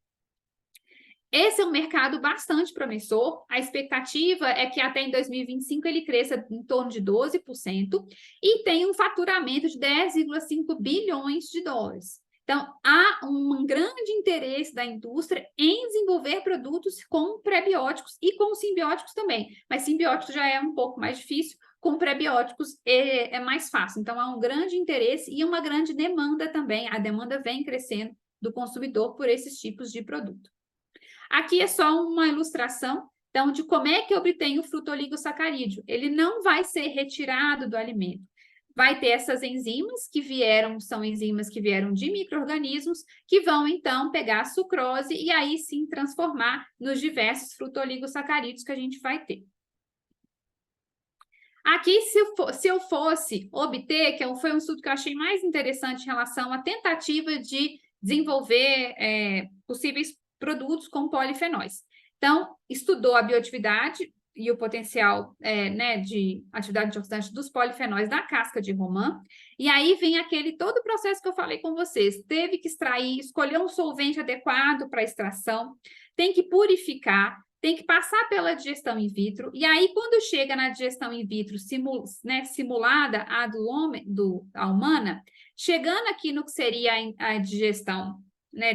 Esse é um mercado bastante promissor. A expectativa é que até em 2025 ele cresça em torno de 12% e tem um faturamento de 10,5 bilhões de dólares. Então, há um grande interesse da indústria em desenvolver produtos com prebióticos e com simbióticos também. Mas simbióticos já é um pouco mais difícil, com prebióticos é mais fácil. Então, há um grande interesse e uma grande demanda também. A demanda vem crescendo do consumidor por esses tipos de produto. Aqui é só uma ilustração, então, de como é que eu obtenho o frutooligosacarídeo. Ele não vai ser retirado do alimento. Vai ter essas enzimas são enzimas que vieram de micro-organismos, que vão, então, pegar a sucrose e aí sim transformar nos diversos frutooligosacarídeos que a gente vai ter. Aqui, se eu fosse obter, foi um estudo que eu achei mais interessante em relação à tentativa de desenvolver possíveis produtos com polifenóis. Então, estudou a bioatividade e o potencial de atividade antioxidante dos polifenóis da casca de romã, e aí vem todo o processo que eu falei com vocês. Teve que extrair, escolher um solvente adequado para a extração, tem que purificar, tem que passar pela digestão in vitro, e aí quando chega na digestão in vitro simulada a humana, chegando aqui no que seria a digestão né,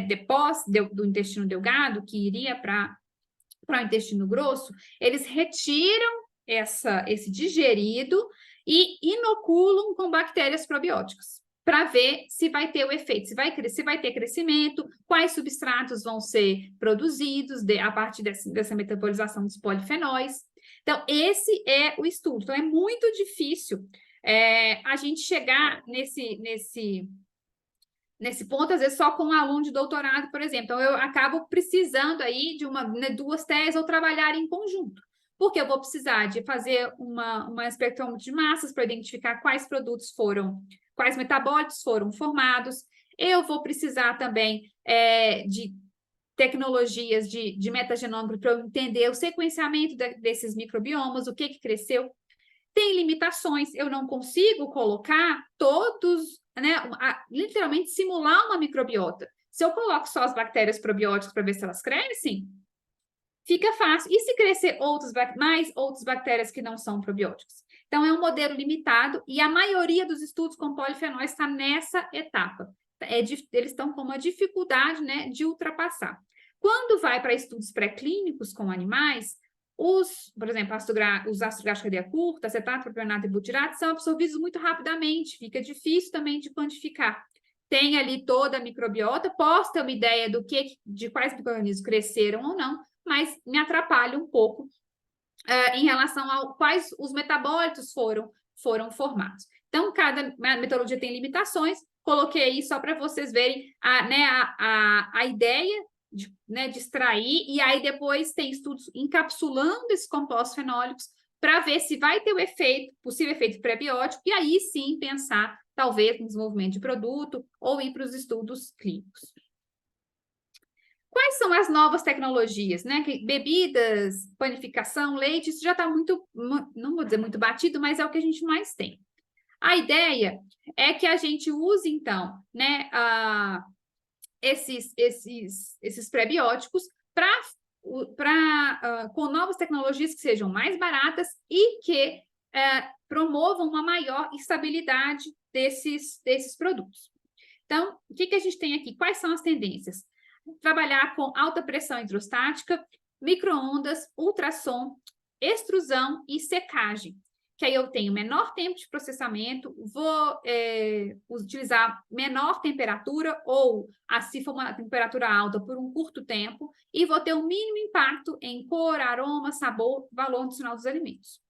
do intestino delgado, que iria para o intestino grosso, eles retiram esse digerido e inoculam com bactérias probióticas, para ver se vai ter o efeito, se vai ter crescimento, quais substratos vão ser produzidos a partir dessa metabolização dos polifenóis. Então, esse é o estudo. Então, é muito difícil a gente chegar nesse ponto, às vezes, só com um aluno de doutorado, por exemplo. Então, eu acabo precisando aí de duas teses ou trabalhar em conjunto, porque eu vou precisar de fazer uma espectrômetro de massas para identificar quais metabólitos foram formados. Eu vou precisar também de tecnologias de metagenômica para eu entender o sequenciamento desses microbiomas, o que cresceu. Tem limitações, eu não consigo colocar todos, né, literalmente simular uma microbiota. Se eu coloco só as bactérias probióticas para ver se elas crescem, fica fácil. E se crescer outras bactérias que não são probióticos? Então, é um modelo limitado e a maioria dos estudos com polifenóis está nessa etapa. Eles estão com uma dificuldade, né, de ultrapassar. Quando vai para estudos pré-clínicos com animais, por exemplo, os ácidos graxos de cadeia curta, acetato, propionato e butirato, são absorvidos muito rapidamente, fica difícil também de quantificar. Tem ali toda a microbiota, posso ter uma ideia de quais micro-organismos cresceram ou não, mas me atrapalha um pouco em relação a quais os metabólitos foram formados. Então, cada metodologia tem limitações, coloquei aí só para vocês verem a ideia de extrair, e aí depois tem estudos encapsulando esses compostos fenólicos para ver se vai ter possível efeito prebiótico, e aí sim pensar, talvez, no desenvolvimento de produto ou ir para os estudos clínicos. Quais são as novas tecnologias, né? Bebidas, panificação, leite, isso já está muito, não vou dizer muito batido, mas é o que a gente mais tem. A ideia é que a gente use, então, né, esses prebióticos com novas tecnologias que sejam mais baratas e que promovam uma maior estabilidade desses produtos. Então, o que a gente tem aqui? Quais são as tendências? Trabalhar com alta pressão hidrostática, micro-ondas, ultrassom, extrusão e secagem, que aí eu tenho menor tempo de processamento, vou utilizar menor temperatura ou, se for uma temperatura alta, por um curto tempo, e vou ter um mínimo impacto em cor, aroma, sabor, valor nutricional dos alimentos.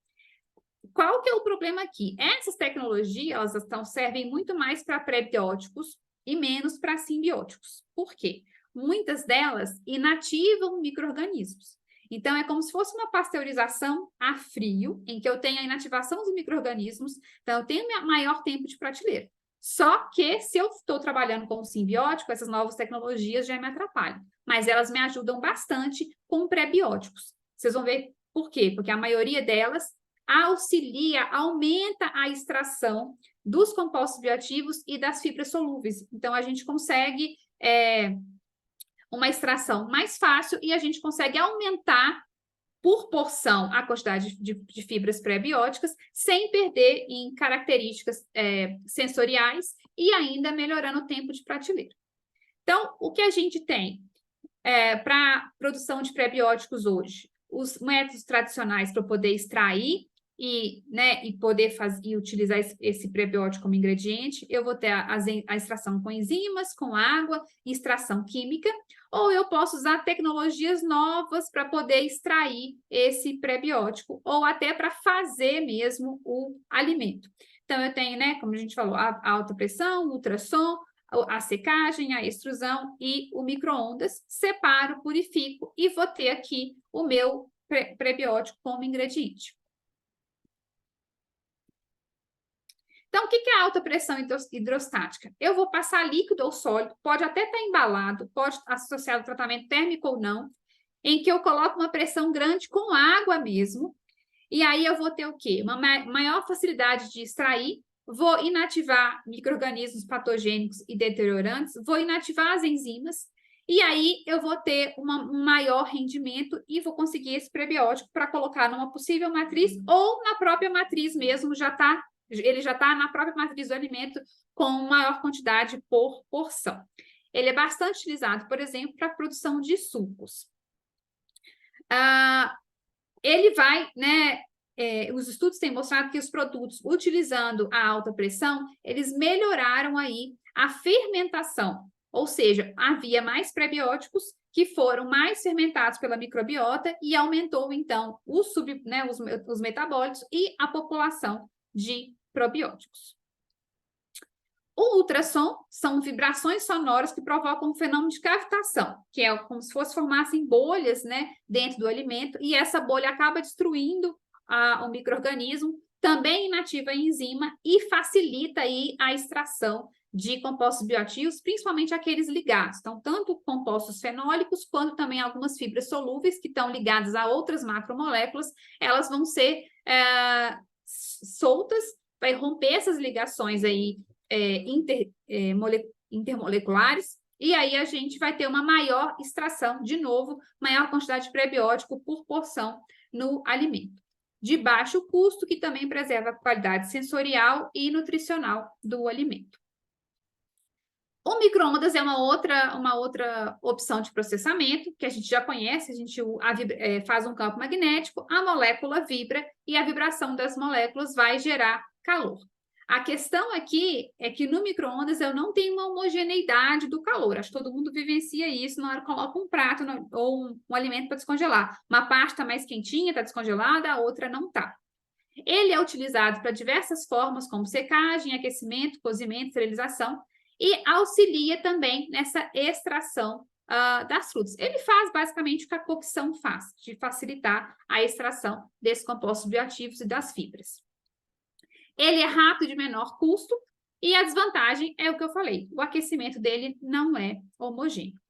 Qual que é o problema aqui? Essas tecnologias, servem muito mais para prebióticos e menos para simbióticos. Por quê? Muitas delas inativam micro-organismos. Então, é como se fosse uma pasteurização a frio, em que eu tenho a inativação dos micro-organismos, então eu tenho maior tempo de prateleira. Só que, se eu estou trabalhando com simbiótico, essas novas tecnologias já me atrapalham, mas elas me ajudam bastante com prebióticos. Vocês vão ver por quê? Porque a maioria delas aumenta a extração dos compostos bioativos e das fibras solúveis. Então, a gente consegue uma extração mais fácil e a gente consegue aumentar por porção a quantidade de fibras pré-bióticas sem perder em características sensoriais e ainda melhorando o tempo de prateleira. Então, o que a gente tem para produção de pré-bióticos hoje? Os métodos tradicionais para poder extrair e poder utilizar esse prebiótico como ingrediente, eu vou ter a extração com enzimas, com água, extração química, ou eu posso usar tecnologias novas para poder extrair esse prebiótico, ou até para fazer mesmo o alimento. Então, eu tenho, como a gente falou, a alta pressão, o ultrassom, a secagem, a extrusão e o micro-ondas, separo, purifico e vou ter aqui o meu prebiótico como ingrediente. Então, o que é a alta pressão hidrostática? Eu vou passar líquido ou sólido, pode até estar embalado, pode estar associado ao tratamento térmico ou não, em que eu coloco uma pressão grande com água mesmo, e aí eu vou ter o quê? Uma maior facilidade de extrair, vou inativar micro-organismos patogênicos e deteriorantes, vou inativar as enzimas, e aí eu vou ter um maior rendimento e vou conseguir esse prebiótico para colocar numa possível matriz ou na própria matriz mesmo, ele já está na própria matriz do alimento com maior quantidade por porção. ele é bastante utilizado, por exemplo, para a produção de sucos. Ele vai, né, os estudos têm mostrado que os produtos utilizando a alta pressão, eles melhoraram aí a fermentação, ou seja, havia mais prebióticos que foram mais fermentados pela microbiota e aumentou, então, os metabólitos e a população de probióticos. O ultrassom são vibrações sonoras que provocam um fenômeno de cavitação, que é como se formassem bolhas, né, dentro do alimento, e essa bolha acaba destruindo o micro-organismo, também inativa a enzima e facilita aí a extração de compostos bioativos, principalmente aqueles ligados. Então, tanto compostos fenólicos, quanto também algumas fibras solúveis que estão ligadas a outras macromoléculas, elas vão ser soltas, vai romper essas ligações aí intermoleculares, e aí a gente vai ter uma maior extração, de novo, maior quantidade de prebiótico por porção no alimento. De baixo custo, que também preserva a qualidade sensorial e nutricional do alimento. O micro-ondas é uma outra opção de processamento, que a gente já conhece, a gente faz um campo magnético, a molécula vibra e a vibração das moléculas vai gerar calor. A questão aqui é que no micro-ondas eu não tenho uma homogeneidade do calor. Acho que todo mundo vivencia isso na hora que coloca um prato ou um alimento para descongelar. Uma parte está mais quentinha, está descongelada, a outra não está. Ele é utilizado para diversas formas, como secagem, aquecimento, cozimento, esterilização, e auxilia também nessa extração das frutas. Ele faz basicamente o que a cocção faz, de facilitar a extração desses compostos bioativos e das fibras. Ele é rápido e de menor custo, e a desvantagem é o que eu falei, o aquecimento dele não é homogêneo.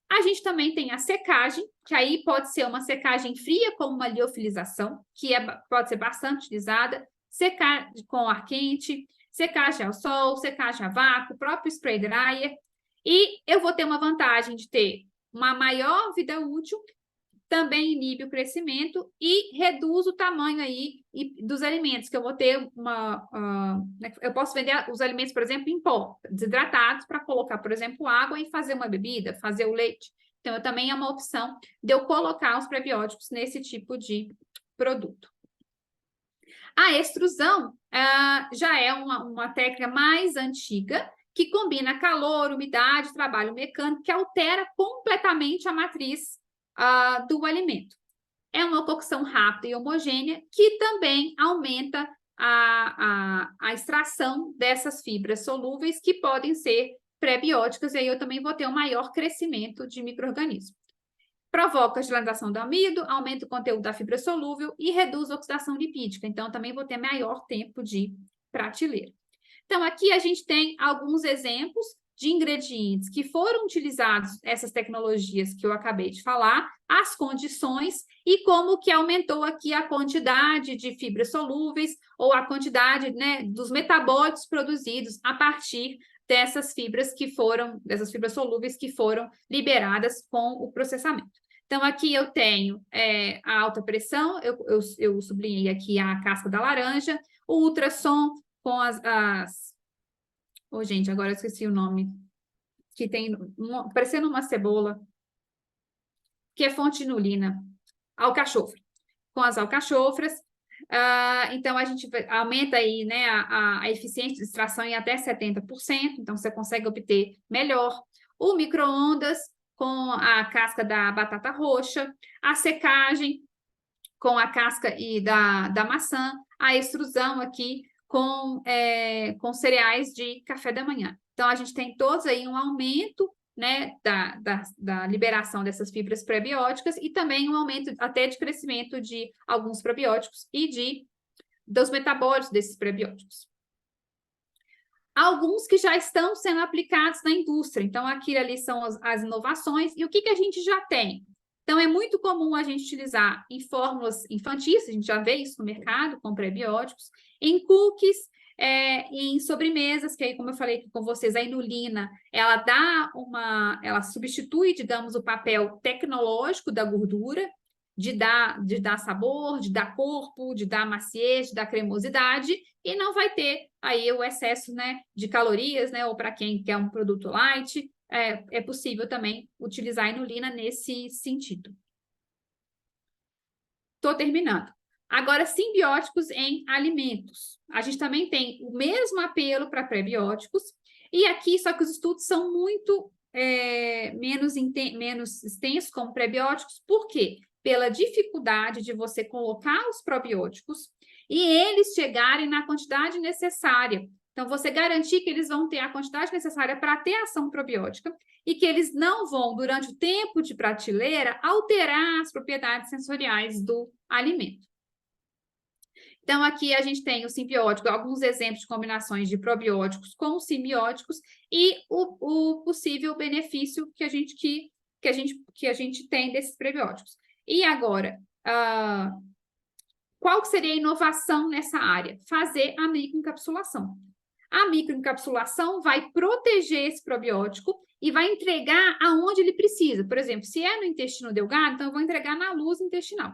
A gente também tem a secagem, que aí pode ser uma secagem fria, como uma liofilização, que pode ser bastante utilizada, secar com ar quente, secagem ao sol, secagem a vácuo, próprio spray dryer, e eu vou ter uma vantagem de ter uma maior vida útil, também inibe o crescimento e reduz o tamanho aí dos alimentos, que eu vou ter eu posso vender os alimentos, por exemplo, em pó, desidratados, para colocar, por exemplo, água e fazer uma bebida, fazer o leite. Então, também é uma opção de eu colocar os prebióticos nesse tipo de produto. A extrusão já é uma técnica mais antiga, que combina calor, umidade, trabalho mecânico, que altera completamente a matriz do alimento. É uma cocção rápida e homogênea que também aumenta a extração dessas fibras solúveis que podem ser prebióticas, e aí eu também vou ter um maior crescimento de micro-organismos. Provoca a gelatização do amido, aumenta o conteúdo da fibra solúvel e reduz a oxidação lipídica, então também vou ter maior tempo de prateleira. Então, aqui a gente tem alguns exemplos de ingredientes que foram utilizados, essas tecnologias que eu acabei de falar, as condições e como que aumentou aqui a quantidade de fibras solúveis ou a quantidade, né, dos metabólitos produzidos a partir dessas fibras solúveis que foram liberadas com o processamento. Então, aqui eu tenho a alta pressão, eu sublinhei aqui a casca da laranja, o ultrassom com gente, agora eu esqueci o nome, que tem parecendo uma cebola, que é fonte de inulina, alcachofra, com as alcachofras. Então, a gente aumenta aí, né, a eficiência de extração em até 70%, então você consegue obter melhor. O micro-ondas com a casca da batata roxa, a secagem com a casca da maçã, a extrusão aqui com cereais de café da manhã. Então, a gente tem todos aí um aumento, né, da liberação dessas fibras prebióticas e também um aumento até de crescimento de alguns probióticos e dos metabólitos desses prebióticos. Alguns que já estão sendo aplicados na indústria. Então, aqui ali são as inovações. E o que a gente já tem? Então, é muito comum a gente utilizar em fórmulas infantis, a gente já vê isso no mercado, com prebióticos, em cookies, em sobremesas, que aí, como eu falei com vocês, a inulina, ela substitui, digamos, o papel tecnológico da gordura, de dar sabor, de dar corpo, de dar maciez, de dar cremosidade, e não vai ter aí o excesso, né, de calorias, né, ou para quem quer um produto light, é possível também utilizar a inulina nesse sentido. Estou terminando. Agora, simbióticos em alimentos. A gente também tem o mesmo apelo para prebióticos, e aqui, só que os estudos são muito menos extensos como prebióticos. Por quê? Pela dificuldade de você colocar os probióticos e eles chegarem na quantidade necessária. Então, você garantir que eles vão ter a quantidade necessária para ter ação probiótica e que eles não vão, durante o tempo de prateleira, alterar as propriedades sensoriais do alimento. Então, aqui a gente tem o simbiótico, alguns exemplos de combinações de probióticos com simbióticos e o possível benefício que a gente tem desses prebióticos. E agora, qual seria a inovação nessa área? Fazer a microencapsulação. A microencapsulação vai proteger esse probiótico e vai entregar aonde ele precisa. Por exemplo, se é no intestino delgado, então eu vou entregar na luz intestinal.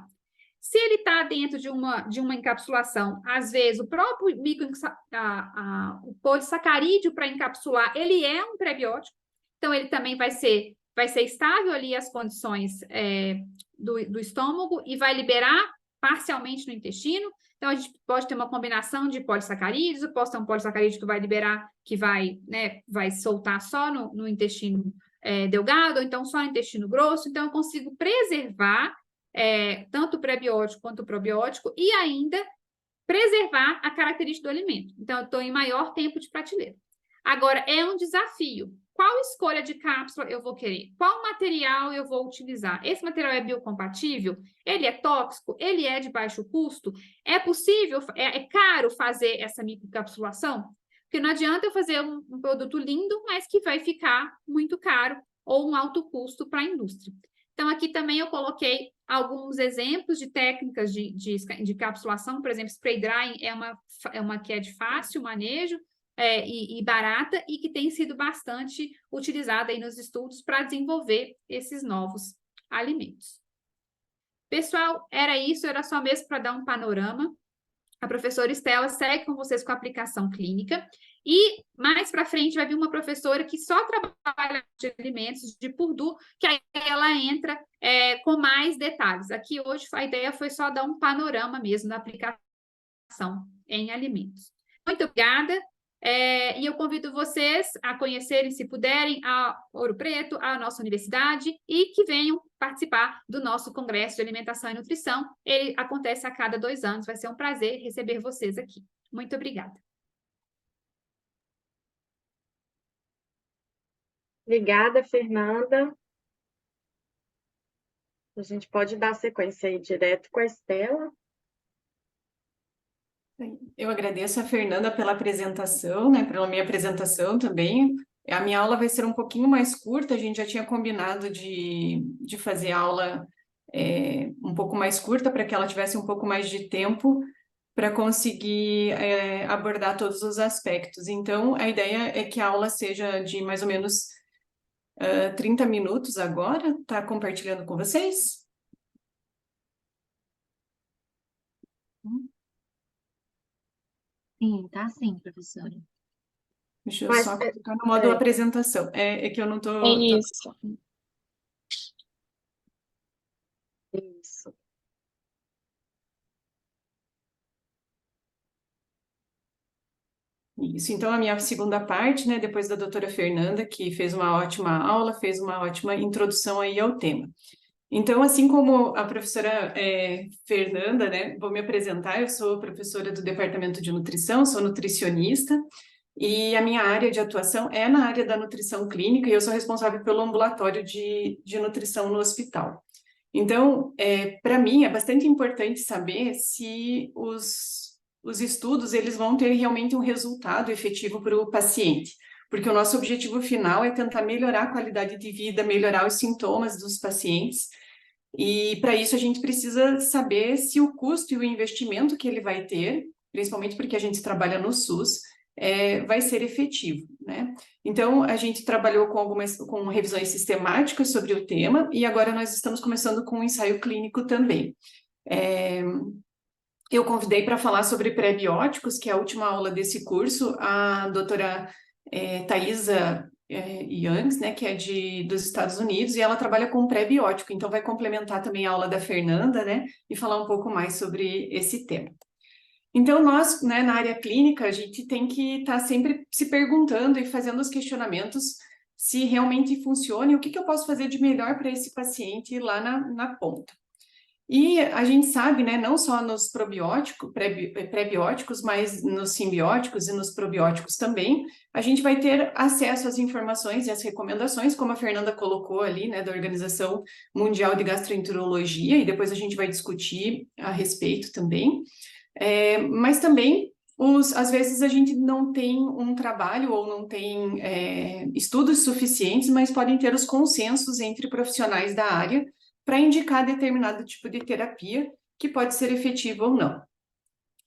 Se ele está dentro de uma encapsulação, às vezes o próprio o polissacarídeo para encapsular, ele é um prebiótico, então ele também vai ser estável ali as condições do estômago e vai liberar parcialmente no intestino. Então, a gente pode ter uma combinação de polissacarídeos, eu posso ter um polissacarídeo que vai liberar, que vai soltar só no intestino delgado, ou então só no intestino grosso. Então, eu consigo preservar tanto o prebiótico quanto o probiótico e ainda preservar a característica do alimento. Então, eu estou em maior tempo de prateleira. Agora, é um desafio. Qual escolha de cápsula eu vou querer? Qual material eu vou utilizar? Esse material é biocompatível? Ele é tóxico? Ele é de baixo custo? É possível, é caro fazer essa microencapsulação? Porque não adianta eu fazer um produto lindo, mas que vai ficar muito caro ou um alto custo para a indústria. Então, aqui também eu coloquei alguns exemplos de técnicas de capsulação. Por exemplo, spray drying é uma que é de fácil manejo, e barata, e que tem sido bastante utilizada aí nos estudos para desenvolver esses novos alimentos. Pessoal, era isso, era só mesmo para dar um panorama. A professora Estela segue com vocês com a aplicação clínica, e mais para frente vai vir uma professora que só trabalha de alimentos de Purdue, que aí ela entra com mais detalhes. Aqui hoje a ideia foi só dar um panorama mesmo da aplicação em alimentos. Muito obrigada. E eu convido vocês a conhecerem, se puderem, a Ouro Preto, a nossa universidade, e que venham participar do nosso Congresso de Alimentação e Nutrição. Ele acontece a cada 2 anos, vai ser um prazer receber vocês aqui. Muito obrigada. Obrigada, Fernanda. A gente pode dar sequência aí direto com a Estela. Eu agradeço a Fernanda pela apresentação, né, pela minha apresentação também. A minha aula vai ser um pouquinho mais curta, a gente já tinha combinado de fazer aula um pouco mais curta, para que ela tivesse um pouco mais de tempo para conseguir abordar todos os aspectos. Então, a ideia é que a aula seja de mais ou menos 30 minutos agora. Tá compartilhando com vocês? Sim, tá sim, professora. Deixa eu Mas, só colocar no modo apresentação. É que eu não tô... Isso. Isso. Isso, então a minha segunda parte, né, depois da doutora Fernanda, que fez uma ótima aula, fez uma ótima introdução aí ao tema. Então, assim como a professora Fernanda, né, vou me apresentar, eu sou professora do Departamento de Nutrição, sou nutricionista, e a minha área de atuação é na área da nutrição clínica, e eu sou responsável pelo ambulatório de nutrição no hospital. Então, para mim, é bastante importante saber se os estudos eles vão ter realmente um resultado efetivo para o paciente, porque o nosso objetivo final é tentar melhorar a qualidade de vida, melhorar os sintomas dos pacientes, e para isso a gente precisa saber se o custo e o investimento que ele vai ter, principalmente porque a gente trabalha no SUS, vai ser efetivo, né? Então, a gente trabalhou com revisões sistemáticas sobre o tema, e agora nós estamos começando com um ensaio clínico também. Eu convidei para falar sobre pré-bióticos, que é a última aula desse curso, a doutora Thaisa Youngs, né, que é dos Estados Unidos, e ela trabalha com pré-biótico, então vai complementar também a aula da Fernanda, né, e falar um pouco mais sobre esse tema. Então, nós, né, na área clínica, a gente tem que estar sempre se perguntando e fazendo os questionamentos se realmente funciona e o que eu posso fazer de melhor para esse paciente lá na ponta. E a gente sabe, né, não só nos pré-bióticos, mas nos simbióticos e nos probióticos também, a gente vai ter acesso às informações e às recomendações, como a Fernanda colocou ali, né, da Organização Mundial de Gastroenterologia, e depois a gente vai discutir a respeito também. Mas também, às vezes, a gente não tem um trabalho ou não tem estudos suficientes, mas podem ter os consensos entre profissionais da área para indicar determinado tipo de terapia que pode ser efetivo ou não.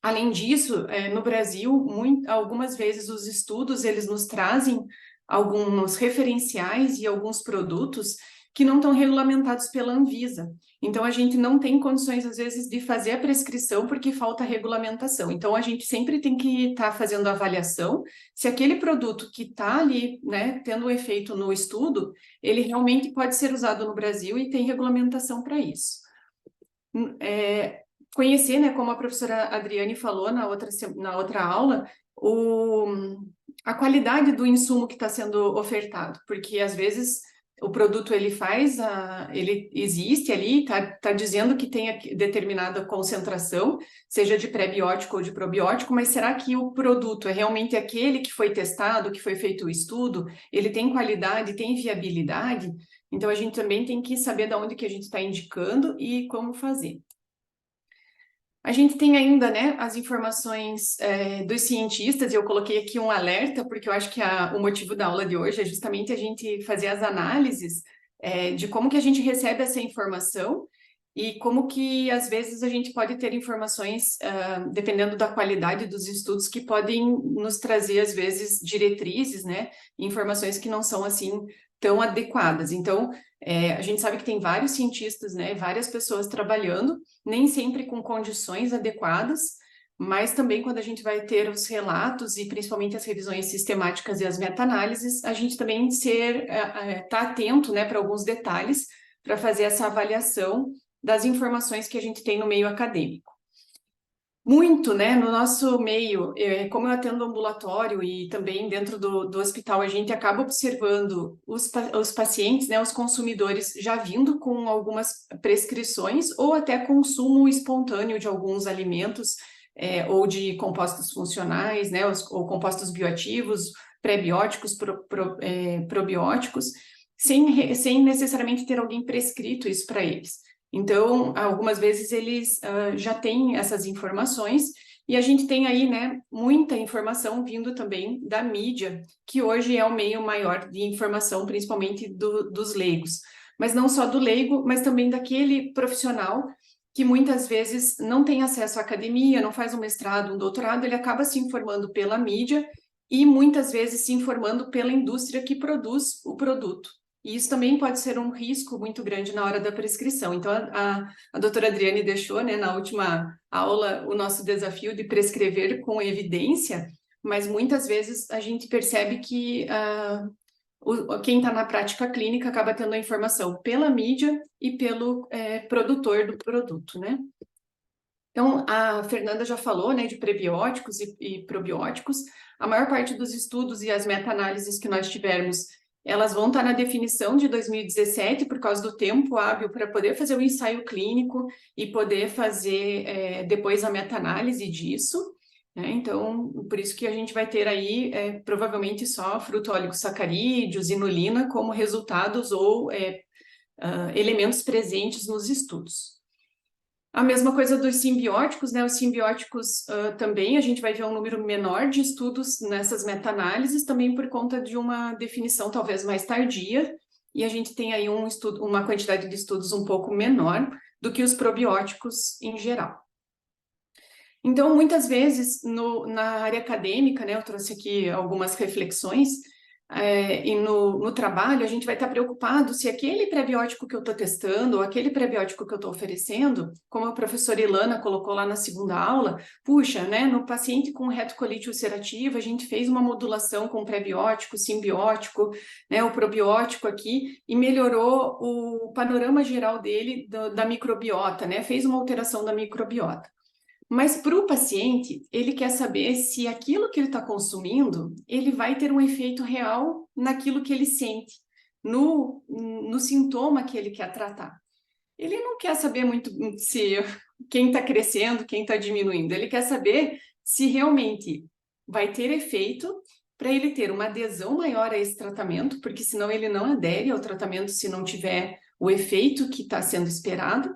Além disso, no Brasil, algumas vezes os estudos, eles nos trazem alguns referenciais e alguns produtos que não estão regulamentados pela Anvisa. Então, a gente não tem condições, às vezes, de fazer a prescrição porque falta regulamentação. Então, a gente sempre tem que estar fazendo a avaliação se aquele produto que está ali, né, tendo um efeito no estudo, ele realmente pode ser usado no Brasil e tem regulamentação para isso. Conhecer, né, como a professora Adriane falou na outra aula, a qualidade do insumo que está sendo ofertado, porque às vezes o produto ele existe ali, tá dizendo que tem determinada concentração, seja de pré-biótico ou de probiótico, mas será que o produto é realmente aquele que foi testado, que foi feito o estudo, ele tem qualidade, tem viabilidade? Então a gente também tem que saber de onde que a gente está indicando e como fazer. A gente tem ainda, né, as informações dos cientistas, e eu coloquei aqui um alerta, porque eu acho que o motivo da aula de hoje é justamente a gente fazer as análises de como que a gente recebe essa informação e como que, às vezes, a gente pode ter informações, dependendo da qualidade dos estudos, que podem nos trazer, às vezes, diretrizes, né, informações que não são, assim, tão adequadas. Então, a gente sabe que tem vários cientistas, né, várias pessoas trabalhando, nem sempre com condições adequadas, mas também quando a gente vai ter os relatos e principalmente as revisões sistemáticas e as meta-análises, a gente também tá atento, né, para alguns detalhes para fazer essa avaliação das informações que a gente tem no meio acadêmico. Muito, né, no nosso meio, como eu atendo ambulatório e também dentro do hospital, a gente acaba observando os pacientes, né, os consumidores já vindo com algumas prescrições ou até consumo espontâneo de alguns alimentos ou de compostos funcionais, né, ou compostos bioativos, pré-bióticos, probióticos, sem necessariamente ter alguém prescrito isso para eles. Então, algumas vezes eles já têm essas informações e a gente tem aí, né, muita informação vindo também da mídia, que hoje é o meio maior de informação, principalmente dos leigos. Mas não só do leigo, mas também daquele profissional que muitas vezes não tem acesso à academia, não faz um mestrado, um doutorado, ele acaba se informando pela mídia e muitas vezes se informando pela indústria que produz o produto. E isso também pode ser um risco muito grande na hora da prescrição. Então, a doutora Adriane deixou, né, na última aula, o nosso desafio de prescrever com evidência, mas muitas vezes a gente percebe que quem está na prática clínica acaba tendo a informação pela mídia e pelo produtor do produto, né? Então, a Fernanda já falou, né, de prebióticos e probióticos. A maior parte dos estudos e as meta-análises que nós tivermos, elas vão estar na definição de 2017, por causa do tempo hábil para poder fazer o ensaio clínico e poder fazer depois a meta-análise disso, né? Então, por isso que a gente vai ter aí provavelmente só fruto-oligosacarídeos, inulina como resultados ou elementos presentes nos estudos. A mesma coisa dos simbióticos, né? Os simbióticos também, a gente vai ver um número menor de estudos nessas meta-análises, também por conta de uma definição talvez mais tardia, e a gente tem aí uma quantidade de estudos um pouco menor do que os probióticos em geral. Então, muitas vezes, na área acadêmica, né, eu trouxe aqui algumas reflexões, e no trabalho, a gente vai estar preocupado se aquele prebiótico que eu estou testando, ou aquele prebiótico que eu estou oferecendo, como a professora Ilana colocou lá na segunda aula, puxa, né, no paciente com retocolite ulcerativa, a gente fez uma modulação com prebiótico, simbiótico, né, o probiótico aqui, e melhorou o panorama geral dele, da microbiota, né, fez uma alteração da microbiota. Mas para o paciente, ele quer saber se aquilo que ele está consumindo, ele vai ter um efeito real naquilo que ele sente, no sintoma que ele quer tratar. Ele não quer saber muito se quem está crescendo, quem está diminuindo. Ele quer saber se realmente vai ter efeito para ele ter uma adesão maior a esse tratamento, porque senão ele não adere ao tratamento se não tiver o efeito que está sendo esperado.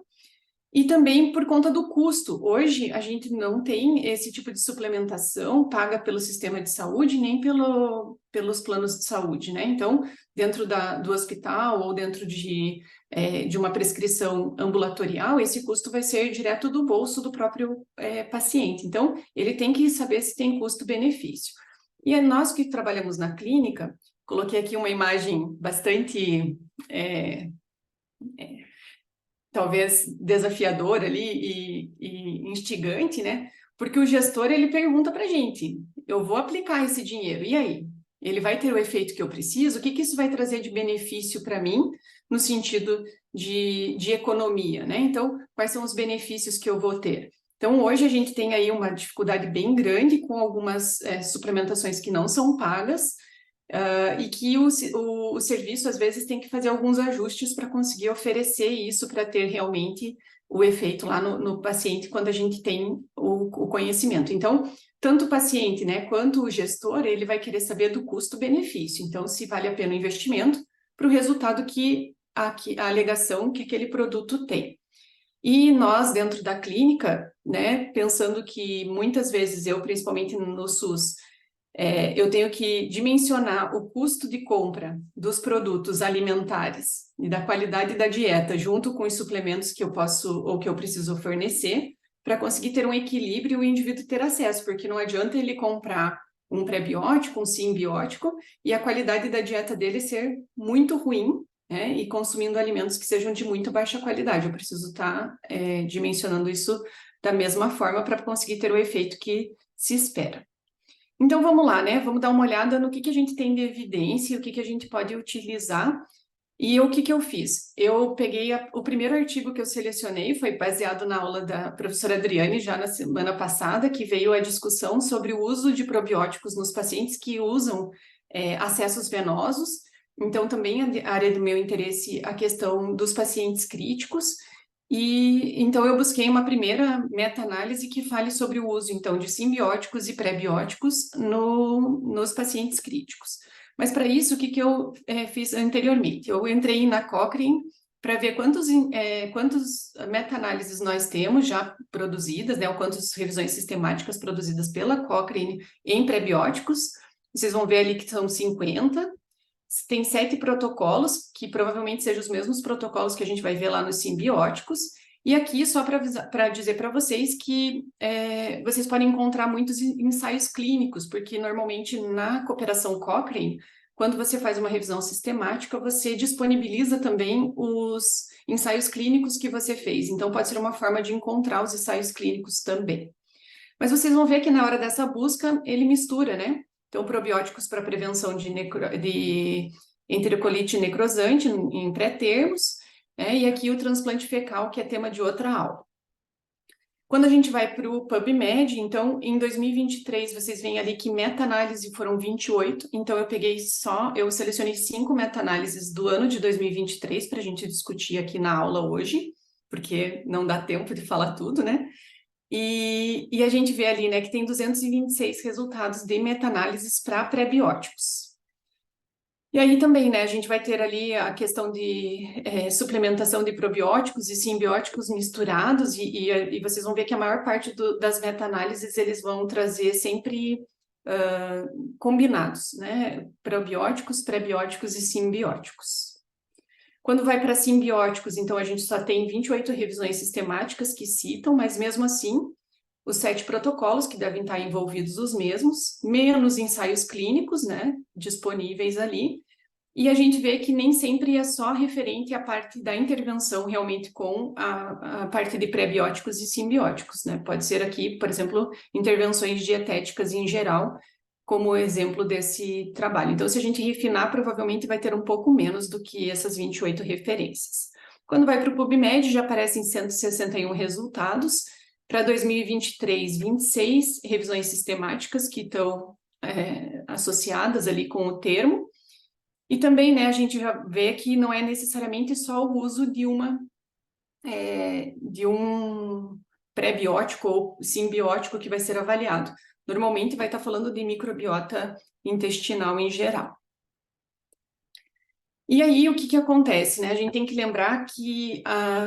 E também por conta do custo. Hoje, a gente não tem esse tipo de suplementação paga pelo sistema de saúde, nem pelos planos de saúde, né? Então, dentro do hospital ou dentro de uma prescrição ambulatorial, esse custo vai ser direto do bolso do próprio paciente. Então, ele tem que saber se tem custo-benefício. E nós que trabalhamos na clínica, coloquei aqui uma imagem bastante... talvez desafiador ali e instigante, né? Porque o gestor, ele pergunta para a gente, eu vou aplicar esse dinheiro, e aí? Ele vai ter o efeito que eu preciso? O que isso vai trazer de benefício para mim, no sentido de economia, né? Então, quais são os benefícios que eu vou ter? Então, hoje a gente tem aí uma dificuldade bem grande com algumas suplementações que não são pagas, e que o serviço, às vezes, tem que fazer alguns ajustes para conseguir oferecer isso, para ter realmente o efeito lá no paciente, quando a gente tem o conhecimento. Então, tanto o paciente, né, quanto o gestor, ele vai querer saber do custo-benefício. Então, se vale a pena o investimento para o resultado que a alegação que aquele produto tem. E nós, dentro da clínica, né, pensando que muitas vezes eu, principalmente no SUS, eu tenho que dimensionar o custo de compra dos produtos alimentares e da qualidade da dieta, junto com os suplementos que eu posso ou que eu preciso fornecer, para conseguir ter um equilíbrio e o indivíduo ter acesso, porque não adianta ele comprar um prebiótico, um simbiótico, e a qualidade da dieta dele ser muito ruim, né, e consumindo alimentos que sejam de muito baixa qualidade. Eu preciso estar dimensionando isso da mesma forma para conseguir ter o efeito que se espera. Então, vamos lá, né? Vamos dar uma olhada no que a gente tem de evidência, o que a gente pode utilizar. E o que eu fiz? Eu peguei o primeiro artigo que eu selecionei, foi baseado na aula da professora Adriane, já na semana passada, que veio a discussão sobre o uso de probióticos nos pacientes que usam acessos venosos. Então, também a área do meu interesse, a questão dos pacientes críticos. E então eu busquei uma primeira meta-análise que fale sobre o uso então de simbióticos e prebióticos nos pacientes críticos. Mas para isso, o que eu fiz anteriormente? Eu entrei na Cochrane para ver quantas meta-análises nós temos já produzidas, né, ou quantas revisões sistemáticas produzidas pela Cochrane em prebióticos. Vocês vão ver ali que são 50. Tem 7 protocolos, que provavelmente sejam os mesmos protocolos que a gente vai ver lá nos simbióticos. E aqui, só para dizer para vocês que vocês podem encontrar muitos ensaios clínicos, porque normalmente na cooperação Cochrane, quando você faz uma revisão sistemática, você disponibiliza também os ensaios clínicos que você fez. Então, pode ser uma forma de encontrar os ensaios clínicos também. Mas vocês vão ver que na hora dessa busca, ele mistura, né? Então, probióticos para prevenção de enterocolite necrosante em pré-termos, né? E aqui o transplante fecal, que é tema de outra aula. Quando a gente vai para o PubMed, então, em 2023, vocês veem ali que meta-análise foram 28, então eu selecionei 5 meta-análises do ano de 2023 para a gente discutir aqui na aula hoje, porque não dá tempo de falar tudo, né? E a gente vê ali, né, que tem 226 resultados de meta-análises para prebióticos. E aí também, né, a gente vai ter ali a questão de suplementação de probióticos e simbióticos misturados, e vocês vão ver que a maior parte das meta-análises eles vão trazer sempre combinados, né, probióticos, prebióticos e simbióticos. Quando vai para simbióticos, então a gente só tem 28 revisões sistemáticas que citam, mas mesmo assim, os 7 protocolos que devem estar envolvidos os mesmos, menos ensaios clínicos, né, disponíveis ali, e a gente vê que nem sempre é só referente à parte da intervenção realmente com a parte de prebióticos e simbióticos, né? Pode ser aqui, por exemplo, intervenções dietéticas em geral, como exemplo desse trabalho. Então, se a gente refinar, provavelmente vai ter um pouco menos do que essas 28 referências. Quando vai para o PubMed, já aparecem 161 resultados. Para 2023, 26 revisões sistemáticas que estão associadas ali com o termo. E também, né, a gente já vê que não é necessariamente só o uso de um pré-biótico ou simbiótico que vai ser avaliado. Normalmente vai estar falando de microbiota intestinal em geral. E aí, o que acontece, né? A gente tem que lembrar que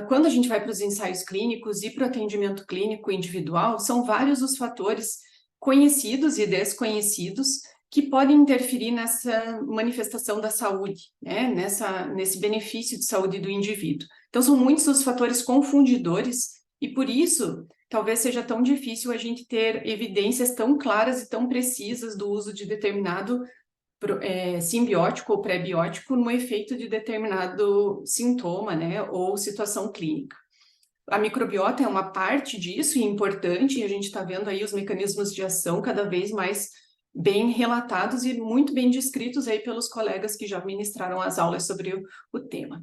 quando a gente vai para os ensaios clínicos e para o atendimento clínico individual, são vários os fatores conhecidos e desconhecidos que podem interferir nessa manifestação da saúde, né? Nesse benefício de saúde do indivíduo. Então, são muitos os fatores confundidores e, por isso, talvez seja tão difícil a gente ter evidências tão claras e tão precisas do uso de determinado simbiótico ou pré-biótico no efeito de determinado sintoma, né, ou situação clínica. A microbiota é uma parte disso e importante, e a gente está vendo aí os mecanismos de ação cada vez mais bem relatados e muito bem descritos aí pelos colegas que já ministraram as aulas sobre o tema.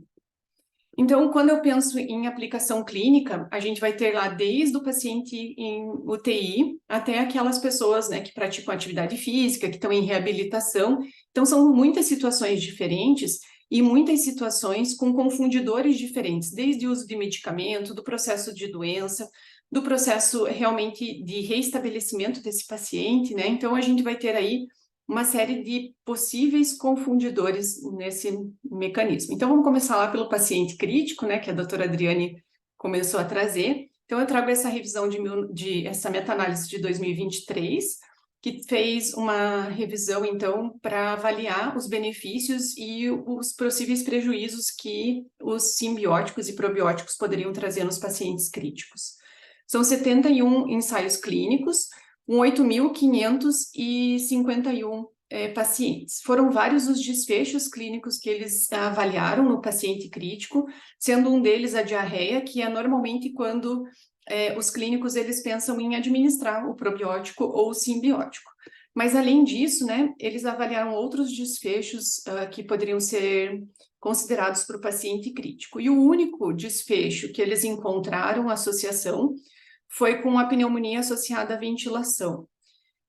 Então, quando eu penso em aplicação clínica, a gente vai ter lá desde o paciente em UTI até aquelas pessoas, né, que praticam atividade física, que estão em reabilitação. Então, são muitas situações diferentes e muitas situações com confundidores diferentes, desde o uso de medicamento, do processo de doença, do processo realmente de reestabelecimento desse paciente, né? Então, a gente vai ter aí uma série de possíveis confundidores nesse mecanismo. Então, vamos começar lá pelo paciente crítico, né, que a doutora Adriane começou a trazer. Então, eu trago essa revisão essa meta-análise de 2023, que fez uma revisão, então, para avaliar os benefícios e os possíveis prejuízos que os simbióticos e probióticos poderiam trazer nos pacientes críticos. São 71 ensaios clínicos, com 8.551 pacientes. Foram vários os desfechos clínicos que eles avaliaram no paciente crítico, sendo um deles a diarreia, que é normalmente quando os clínicos eles pensam em administrar o probiótico ou o simbiótico. Mas, além disso, né, eles avaliaram outros desfechos que poderiam ser considerados para o paciente crítico. E o único desfecho que eles encontraram associação foi com a pneumonia associada à ventilação.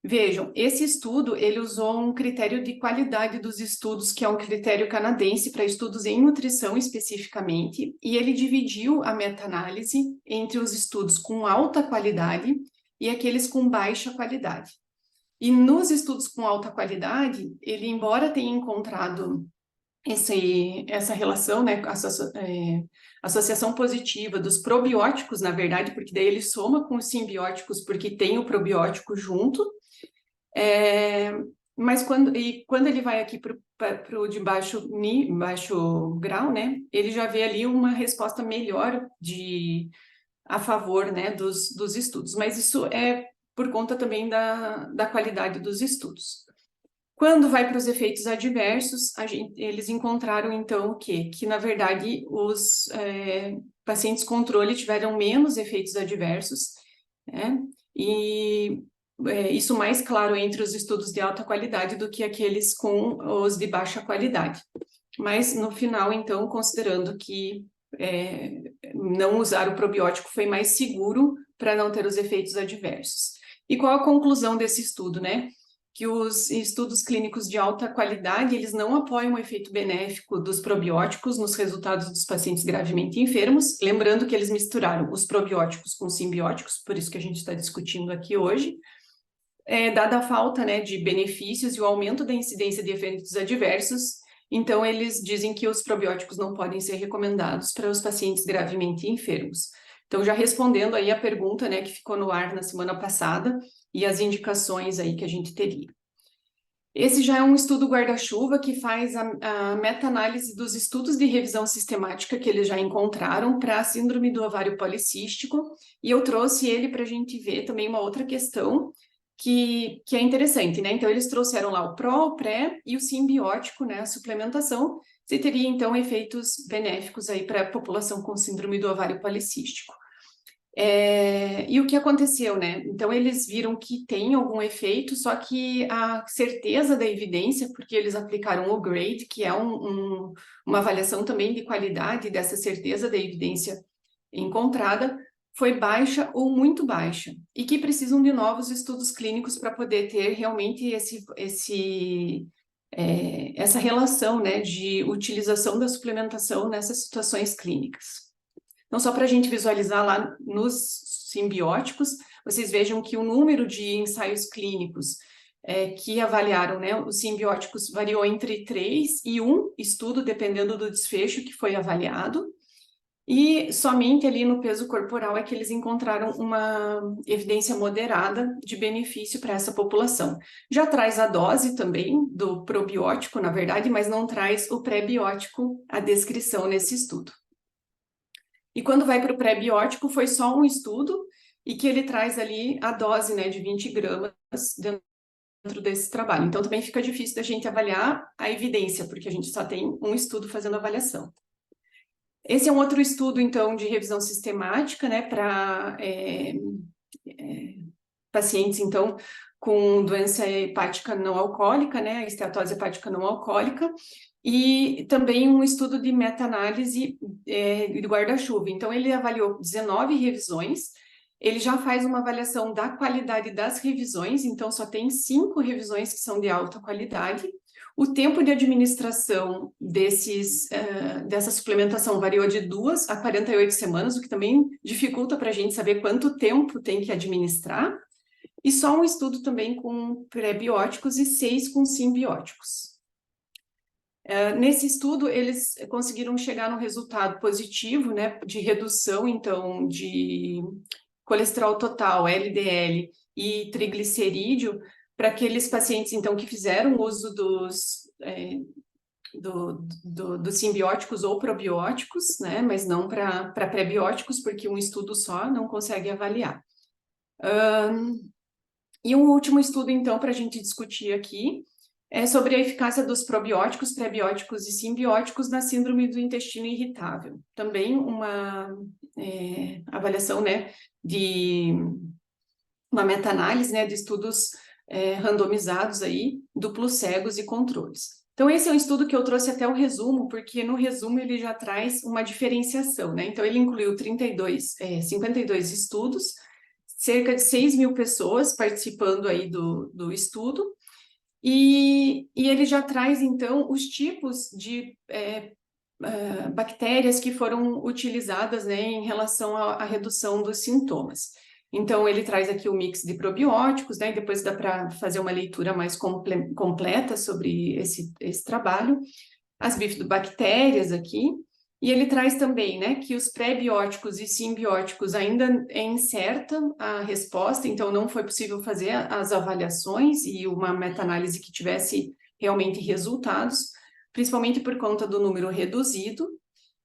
Vejam, esse estudo, ele usou um critério de qualidade dos estudos, que é um critério canadense para estudos em nutrição especificamente, e ele dividiu a meta-análise entre os estudos com alta qualidade e aqueles com baixa qualidade. E nos estudos com alta qualidade, ele, embora tenha encontrado essa relação, né, associação positiva dos probióticos, na verdade, porque daí ele soma com os simbióticos, porque tem o probiótico junto, mas quando ele vai aqui para o de baixo grau, né, ele já vê ali uma resposta melhor a favor, né, dos estudos, mas isso é por conta também da qualidade dos estudos. Quando vai para os efeitos adversos, eles encontraram, então, o quê? Que, na verdade, os pacientes controle tiveram menos efeitos adversos, né? E isso mais claro entre os estudos de alta qualidade do que aqueles com os de baixa qualidade. Mas, no final, então, considerando que não usar o probiótico foi mais seguro para não ter os efeitos adversos. E qual a conclusão desse estudo, né? Que os estudos clínicos de alta qualidade, eles não apoiam o efeito benéfico dos probióticos nos resultados dos pacientes gravemente enfermos, lembrando que eles misturaram os probióticos com simbióticos, por isso que a gente está discutindo aqui hoje, dada a falta, né, de benefícios e o aumento da incidência de efeitos adversos, então eles dizem que os probióticos não podem ser recomendados para os pacientes gravemente enfermos. Então, já respondendo aí a pergunta, né, que ficou no ar na semana passada, e as indicações aí que a gente teria. Esse já é um estudo guarda-chuva que faz a meta-análise dos estudos de revisão sistemática que eles já encontraram para a síndrome do ovário policístico, e eu trouxe ele para a gente ver também uma outra questão que é interessante, né? Então, eles trouxeram lá o pró, o pré e o simbiótico, né? A suplementação, se teria, então, efeitos benéficos aí para a população com síndrome do ovário policístico. E o que aconteceu, né? Então, eles viram que tem algum efeito, só que a certeza da evidência, porque eles aplicaram o GRADE, que é uma avaliação também de qualidade dessa certeza da evidência encontrada, foi baixa ou muito baixa, e que precisam de novos estudos clínicos para poder ter realmente essa relação, né, de utilização da suplementação nessas situações clínicas. Então, só para a gente visualizar lá nos simbióticos, vocês vejam que o número de ensaios clínicos que avaliaram, né, os simbióticos variou entre 3 e 1 estudo, dependendo do desfecho que foi avaliado, e somente ali no peso corporal é que eles encontraram uma evidência moderada de benefício para essa população. Já traz a dose também do probiótico, na verdade, mas não traz o pré-biótico, a descrição nesse estudo. E quando vai para o pré-biótico, foi só um estudo, e que ele traz ali a dose, né, de 20 gramas dentro desse trabalho. Então, também fica difícil da gente avaliar a evidência, porque a gente só tem um estudo fazendo avaliação. Esse é um outro estudo, então, de revisão sistemática, né, para pacientes, então, com doença hepática não alcoólica, né, a esteatose hepática não alcoólica, e também um estudo de meta-análise de guarda-chuva. Então, ele avaliou 19 revisões, ele já faz uma avaliação da qualidade das revisões, então só tem 5 revisões que são de alta qualidade. O tempo de administração dessa suplementação variou de 2 a 48 semanas, o que também dificulta para a gente saber quanto tempo tem que administrar. E só um estudo também com pré-bióticos e 6 com simbióticos. Nesse estudo, eles conseguiram chegar no resultado positivo, né, de redução, então, de colesterol total, LDL e triglicerídeo, para aqueles pacientes, então, que fizeram uso dos simbióticos ou probióticos, né, mas não para pré-bióticos, porque um estudo só não consegue avaliar. E um último estudo, então, para a gente discutir aqui, é sobre a eficácia dos probióticos, pré-bióticos e simbióticos na síndrome do intestino irritável. Também uma avaliação, né, de uma meta-análise, né, de estudos randomizados aí, duplos cegos e controles. Então, esse é um estudo que eu trouxe até o resumo, porque no resumo ele já traz uma diferenciação, né? Então, ele incluiu 52 estudos, cerca de 6.000 pessoas participando aí do estudo, e ele já traz, então, os tipos de bactérias que foram utilizadas, né, em relação à redução dos sintomas. Então, ele traz aqui o mix de probióticos, né, e depois dá para fazer uma leitura mais completa sobre esse trabalho, as bifidobactérias aqui, e ele traz também, né, que os pré-bióticos e simbióticos ainda é incerta a resposta, então não foi possível fazer as avaliações e uma meta-análise que tivesse realmente resultados, principalmente por conta do número reduzido,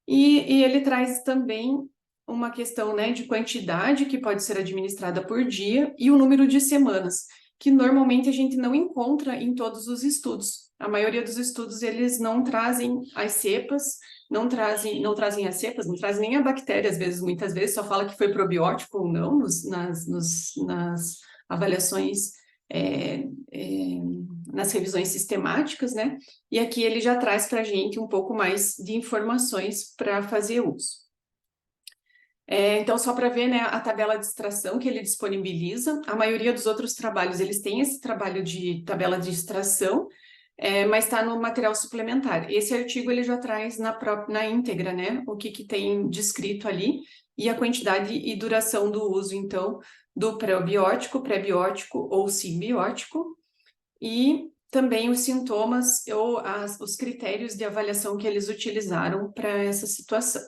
e ele traz também uma questão, né, de quantidade que pode ser administrada por dia e o número de semanas, que normalmente a gente não encontra em todos os estudos. A maioria dos estudos, eles não trazem as cepas, não trazem as cepas, não trazem nem a bactéria, muitas vezes só fala que foi probiótico ou não nas avaliações, nas revisões sistemáticas, né? E aqui ele já traz para a gente um pouco mais de informações para fazer uso. Então, só para ver, né, a tabela de extração que ele disponibiliza, a maioria dos outros trabalhos, eles têm esse trabalho de tabela de extração, mas está no material suplementar. Esse artigo ele já traz na íntegra, né, o que tem descrito ali, e a quantidade e duração do uso, então, do pré-biótico ou simbiótico, e também os sintomas ou os critérios de avaliação que eles utilizaram para essa situação.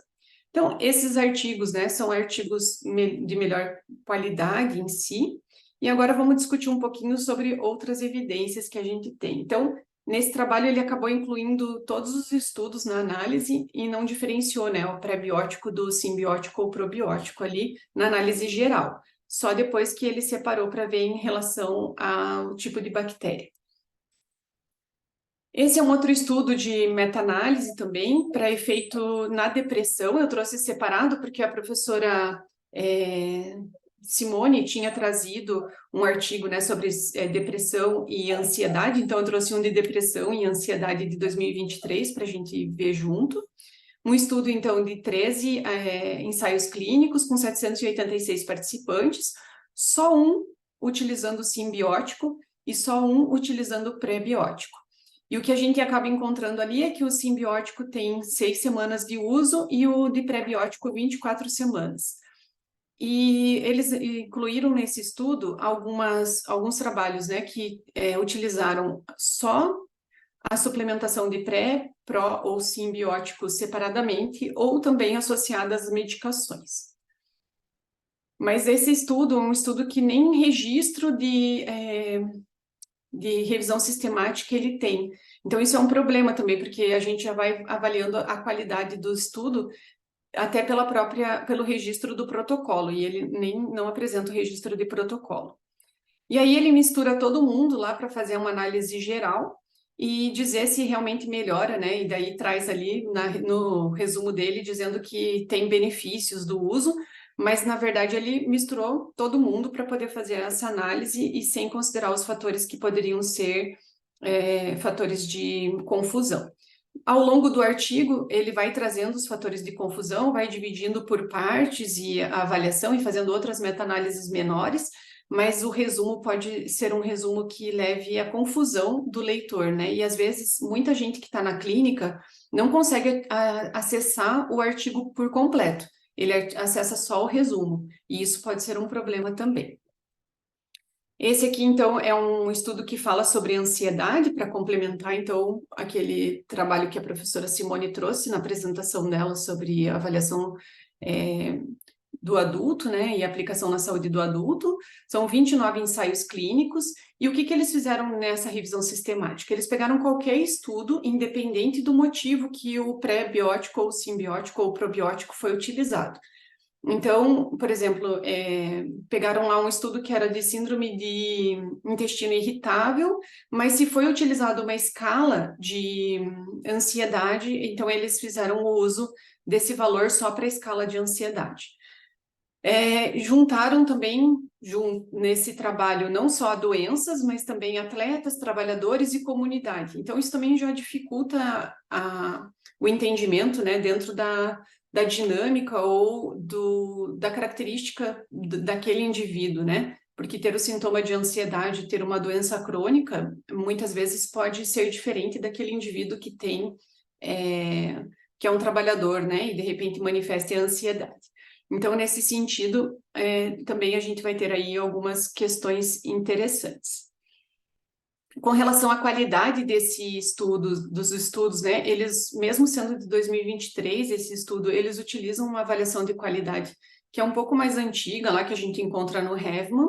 Então, esses artigos, né, são artigos de melhor qualidade em si, E agora vamos discutir um pouquinho sobre outras evidências que a gente tem. Então, nesse trabalho ele acabou incluindo todos os estudos na análise e não diferenciou, né, o pré-biótico do simbiótico ou probiótico ali na análise geral. Só depois que ele separou para ver em relação ao tipo de bactéria. Esse é um outro estudo de meta-análise também, para efeito na depressão. Eu trouxe separado porque a professora Simone tinha trazido um artigo, né, sobre depressão e ansiedade, então eu trouxe um de depressão e ansiedade de 2023 para a gente ver junto. Um estudo, então, de 13 ensaios clínicos com 786 participantes, só um utilizando o simbiótico e só um utilizando o pré-biótico. E o que a gente acaba encontrando ali é que o simbiótico tem 6 semanas de uso e o de pré-biótico 24 semanas. E eles incluíram nesse estudo alguns trabalhos, né, que utilizaram só a suplementação de pré, pró ou simbióticos separadamente ou também associadas às medicações. Mas esse estudo é um estudo que nem registro de revisão sistemática ele tem. Então, isso é um problema também, porque a gente já vai avaliando a qualidade do estudo até pelo registro do protocolo, e ele não apresenta o registro de protocolo. E aí ele mistura todo mundo lá para fazer uma análise geral e dizer se realmente melhora, né? E daí traz ali no resumo dele dizendo que tem benefícios do uso, mas na verdade ele misturou todo mundo para poder fazer essa análise e sem considerar os fatores que poderiam ser fatores de confusão. Ao longo do artigo, ele vai trazendo os fatores de confusão, vai dividindo por partes e a avaliação e fazendo outras meta-análises menores, mas o resumo pode ser um resumo que leve à confusão do leitor, né? E às vezes muita gente que está na clínica não consegue acessar o artigo por completo, ele acessa só o resumo, e isso pode ser um problema também. Esse aqui, então, é um estudo que fala sobre ansiedade, para complementar, então, aquele trabalho que a professora Simone trouxe na apresentação dela sobre a avaliação do adulto, né, e aplicação na saúde do adulto. São 29 ensaios clínicos, e o que eles fizeram nessa revisão sistemática? Eles pegaram qualquer estudo, independente do motivo que o pré-biótico, ou simbiótico, ou probiótico foi utilizado. Então, por exemplo, pegaram lá um estudo que era de síndrome de intestino irritável, mas se foi utilizado uma escala de ansiedade, então eles fizeram o uso desse valor só para a escala de ansiedade. Juntaram também nesse trabalho não só doenças, mas também atletas, trabalhadores e comunidade. Então, isso também já dificulta o entendimento, né, dentro da dinâmica ou da característica daquele indivíduo, né? Porque ter o sintoma de ansiedade, ter uma doença crônica, muitas vezes pode ser diferente daquele indivíduo que tem, que é um trabalhador, né? E de repente manifesta a ansiedade. Então, nesse sentido, também a gente vai ter aí algumas questões interessantes. Com relação à qualidade dos estudos, né, eles, mesmo sendo de 2023, esse estudo, eles utilizam uma avaliação de qualidade que é um pouco mais antiga, lá que a gente encontra no Hevman,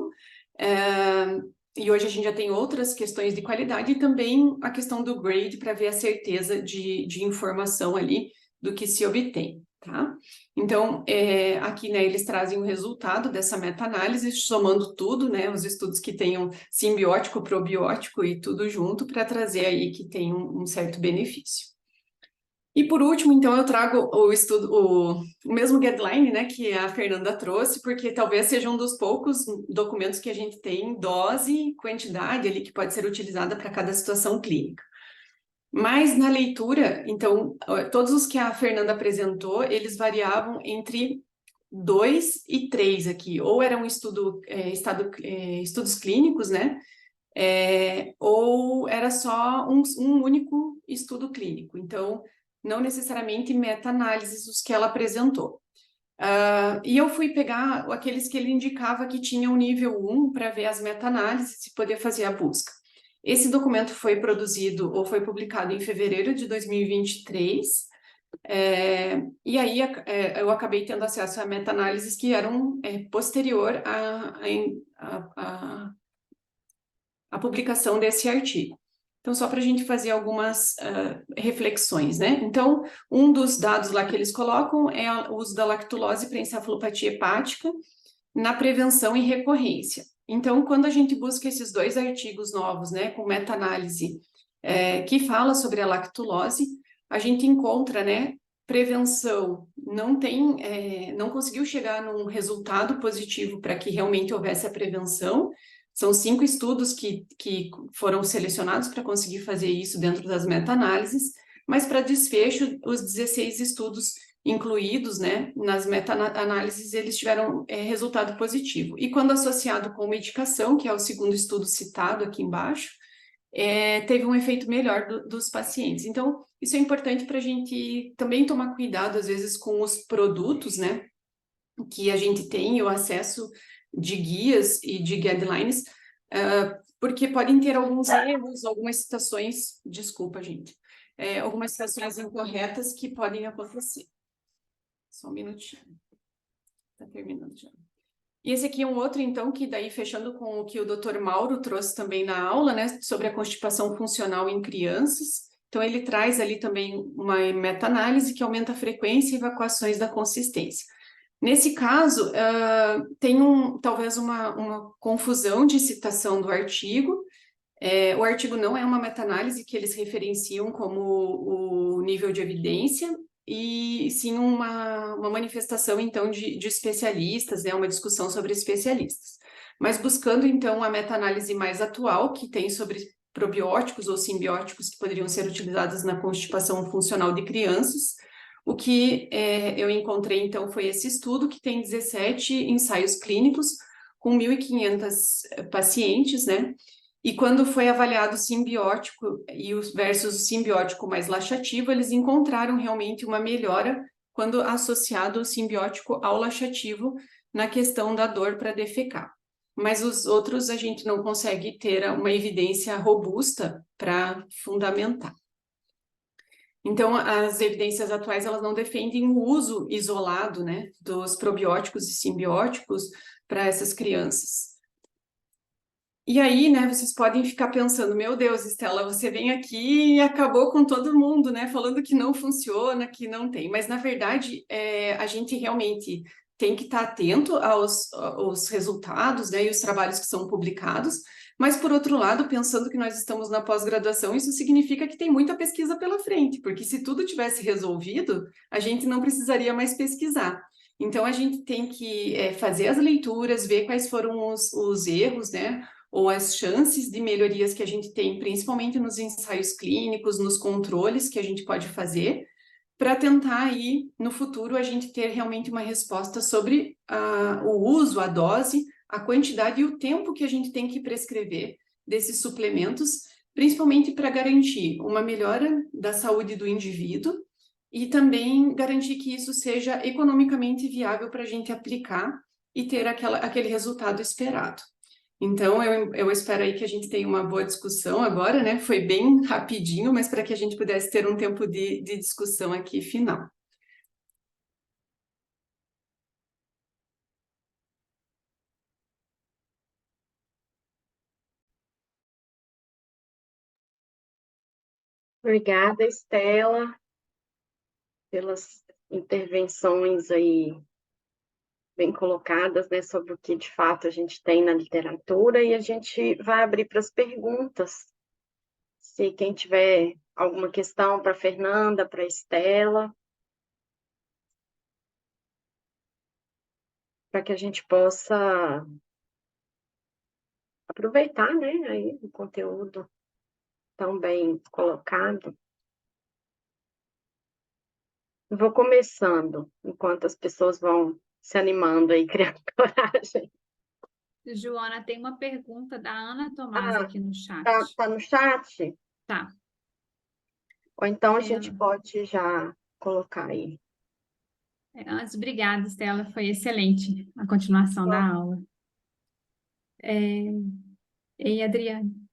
e hoje a gente já tem outras questões de qualidade e também a questão do grade para ver a certeza de informação ali do que se obtém, tá? Então, aqui, né, eles trazem o resultado dessa meta-análise, somando tudo, né, os estudos que tenham simbiótico, probiótico e tudo junto, para trazer aí que tem um certo benefício. E por último, então, eu trago o estudo, o mesmo guideline, né, que a Fernanda trouxe, porque talvez seja um dos poucos documentos que a gente tem dose e quantidade ali que pode ser utilizada para cada situação clínica. Mas na leitura, então, todos os que a Fernanda apresentou, eles variavam entre 2 e 3 aqui, ou era um estudos clínicos, né? Ou era só um único estudo clínico. Então, não necessariamente meta-análises os que ela apresentou. E eu fui pegar aqueles que ele indicava que tinham nível 1 para ver as meta-análises e poder fazer a busca. Esse documento foi produzido ou foi publicado em fevereiro de 2023, E aí eu acabei tendo acesso a meta-análises que eram posterior à publicação desse artigo. Então, só para a gente fazer algumas reflexões, né? Então, um dos dados lá que eles colocam é o uso da lactulose para encefalopatia hepática na prevenção e recorrência. Então, quando a gente busca esses dois artigos novos, né, com meta-análise, que fala sobre a lactulose, a gente encontra, né, prevenção não conseguiu chegar num resultado positivo para que realmente houvesse a prevenção. São 5 estudos que foram selecionados para conseguir fazer isso dentro das meta-análises, mas para desfecho, os 16 estudos incluídos, né, nas meta-análises, eles tiveram resultado positivo. E quando associado com medicação, que é o segundo estudo citado aqui embaixo, teve um efeito melhor dos pacientes. Então, isso é importante para a gente também tomar cuidado, às vezes, com os produtos, né, que a gente tem, o acesso de guias e de guidelines, porque podem ter alguns erros, algumas citações, desculpa, gente, algumas citações incorretas que podem acontecer. Só um minutinho. Está terminando já. E esse aqui é um outro, então, que daí, fechando com o que o Dr. Mauro trouxe também na aula, né, sobre a constipação funcional em crianças. Então, ele traz ali também uma meta-análise que aumenta a frequência e evacuações da consistência. Nesse caso, tem talvez uma confusão de citação do artigo. O artigo não é uma meta-análise que eles referenciam como o nível de evidência, e sim uma manifestação, então, de especialistas, né, uma discussão sobre especialistas. Mas buscando, então, a meta-análise mais atual, que tem sobre probióticos ou simbióticos que poderiam ser utilizados na constipação funcional de crianças, o que eu encontrei, então, foi esse estudo, que tem 17 ensaios clínicos, com 1.500 pacientes, né? E quando foi avaliado o simbiótico versus o simbiótico mais laxativo, eles encontraram realmente uma melhora quando associado o simbiótico ao laxativo na questão da dor para defecar. Mas os outros a gente não consegue ter uma evidência robusta para fundamentar. Então, as evidências atuais, elas não defendem o uso isolado, né, dos probióticos e simbióticos para essas crianças. E aí, né, vocês podem ficar pensando, meu Deus, Estela, você vem aqui e acabou com todo mundo, né, falando que não funciona, que não tem. Mas, na verdade, a gente realmente tem que estar atento aos resultados, né, e os trabalhos que são publicados. Mas, por outro lado, pensando que nós estamos na pós-graduação, isso significa que tem muita pesquisa pela frente, porque se tudo tivesse resolvido, a gente não precisaria mais pesquisar. Então, a gente tem que fazer as leituras, ver quais foram os erros, né, ou as chances de melhorias que a gente tem, principalmente nos ensaios clínicos, nos controles que a gente pode fazer, para tentar aí, no futuro, a gente ter realmente uma resposta sobre o uso, a dose, a quantidade e o tempo que a gente tem que prescrever desses suplementos, principalmente para garantir uma melhora da saúde do indivíduo e também garantir que isso seja economicamente viável para a gente aplicar e ter aquele resultado esperado. Então, eu espero aí que a gente tenha uma boa discussão agora, né? Foi bem rapidinho, mas para que a gente pudesse ter um tempo de discussão aqui final. Obrigada, Estela, pelas intervenções aí bem colocadas, né, sobre o que de fato a gente tem na literatura, e a gente vai abrir para as perguntas. Se quem tiver alguma questão para a Fernanda, para a Estela, para que a gente possa aproveitar, né, aí o conteúdo tão bem colocado. Vou começando, enquanto as pessoas vão se animando aí, criando coragem. Joana, tem uma pergunta da Ana Tomás aqui no chat. Tá no chat? Tá. Ou então a gente pode já colocar aí. Antes, obrigada, Estela, foi excelente a continuação da aula. Ei, Adriane.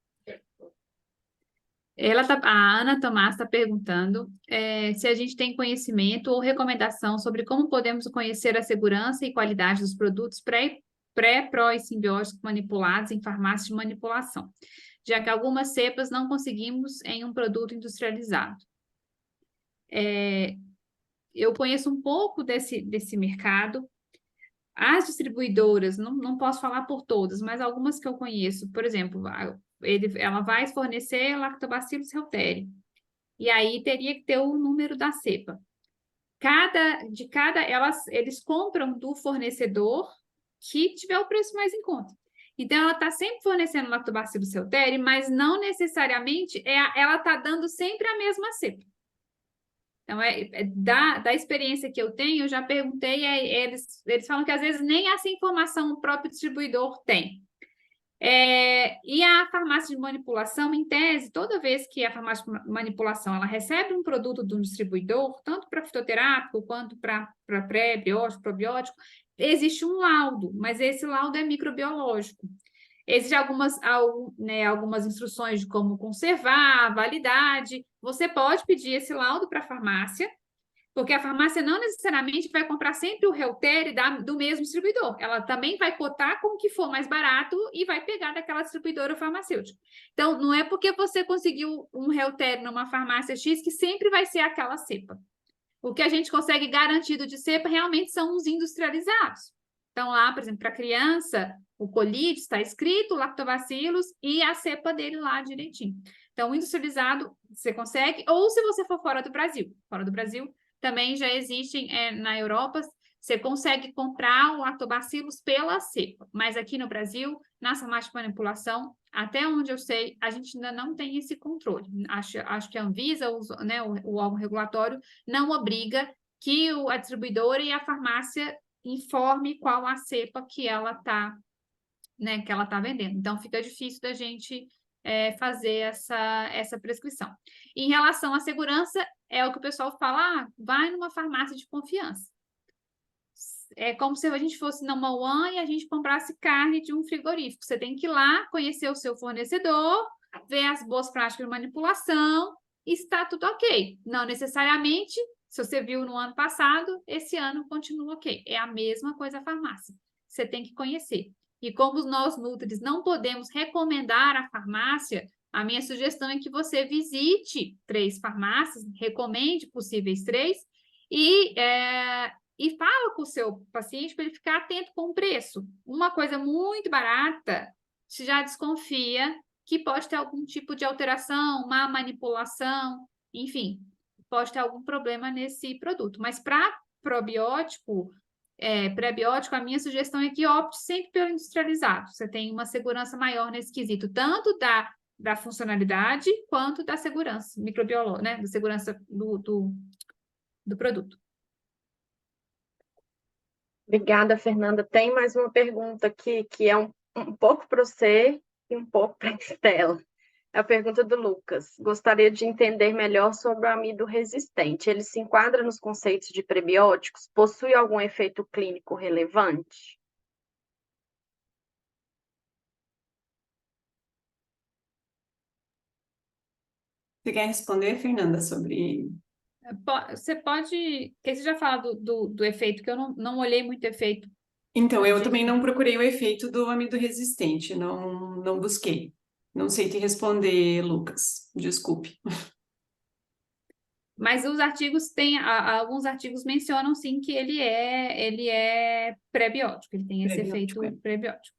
A Ana Tomás está perguntando se a gente tem conhecimento ou recomendação sobre como podemos conhecer a segurança e qualidade dos produtos pré, pró e simbióticos manipulados em farmácias de manipulação, já que algumas cepas não conseguimos em um produto industrializado. Eu conheço um pouco desse mercado. As distribuidoras, não posso falar por todas, mas algumas que eu conheço, por exemplo, ela vai fornecer Lactobacillus reuteri, e aí teria que ter o número da cepa. Eles compram do fornecedor que tiver o preço mais em conta. Então, ela está sempre fornecendo Lactobacillus reuteri, mas não necessariamente ela está dando sempre a mesma cepa. Então, da experiência que eu tenho, eu já perguntei, eles falam que às vezes nem essa informação o próprio distribuidor tem. E a farmácia de manipulação, em tese, toda vez que a farmácia de manipulação ela recebe um produto do distribuidor, tanto para fitoterápico quanto para pré-biótico, probiótico, existe um laudo, mas esse laudo é microbiológico. Existem algumas instruções de como conservar, a validade. Você pode pedir esse laudo para a farmácia, porque a farmácia não necessariamente vai comprar sempre o reuteri do mesmo distribuidor. Ela também vai cotar com o que for mais barato e vai pegar daquela distribuidora farmacêutica. Então, não é porque você conseguiu um reuteri numa farmácia X que sempre vai ser aquela cepa. O que a gente consegue garantido de cepa realmente são os industrializados. Então, lá, por exemplo, para criança, o Colitis está escrito, Lactobacillus e a cepa dele lá direitinho. Então, o industrializado você consegue, ou se você for fora do Brasil. Fora do Brasil, também já existem, na Europa, você consegue comprar o Lactobacillus pela cepa. Mas aqui no Brasil, na farmácia de manipulação, até onde eu sei, a gente ainda não tem esse controle. Acho que a Anvisa, o órgão regulatório, não obriga que a distribuidora e a farmácia informe qual a cepa que ela está vendendo. Então, fica difícil da gente fazer essa prescrição. Em relação à segurança, é o que o pessoal fala, vai numa farmácia de confiança. É como se a gente fosse na One e a gente comprasse carne de um frigorífico. Você tem que ir lá, conhecer o seu fornecedor, ver as boas práticas de manipulação e está tudo ok. Não necessariamente, se você viu no ano passado, esse ano continua ok. É a mesma coisa a farmácia. Você tem que conhecer. E como nós, Nutris, não podemos recomendar a farmácia, a minha sugestão é que você visite 3 farmácias, recomende possíveis 3, e fala com o seu paciente para ele ficar atento com o preço. Uma coisa muito barata, você já desconfia que pode ter algum tipo de alteração, má manipulação, enfim, pode ter algum problema nesse produto. Mas para probiótico, pré-biótico, a minha sugestão é que opte sempre pelo industrializado. Você tem uma segurança maior nesse quesito, tanto da funcionalidade quanto da segurança microbiológica, né? Da segurança do produto. Obrigada, Fernanda. Tem mais uma pergunta aqui, que é um pouco para você e um pouco para a Estela. É a pergunta do Lucas. Gostaria de entender melhor sobre o amido resistente. Ele se enquadra nos conceitos de prebióticos? Possui algum efeito clínico relevante? Você quer responder, Fernanda, sobre... Você pode... Porque você já falou do efeito, que eu não olhei muito efeito. Então, eu também não procurei o efeito do amido resistente, não busquei. Não sei te responder, Lucas. Desculpe. Mas os artigos alguns artigos mencionam sim que ele é pré-biótico, ele tem esse efeito pré-biótico.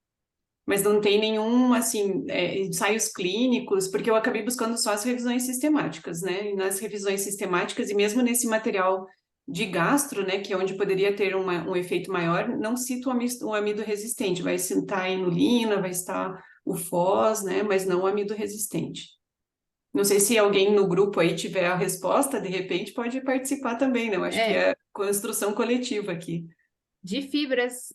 Mas não tem nenhum, assim, ensaios clínicos, porque eu acabei buscando só as revisões sistemáticas, né? E nas revisões sistemáticas, e mesmo nesse material de gastro, né, que é onde poderia ter um efeito maior, não cita o amido resistente, vai citar a inulina, vai citar o FOS, né, mas não o amido resistente. Não sei se alguém no grupo aí tiver a resposta, de repente pode participar também, né? Eu acho que é construção coletiva aqui. De fibras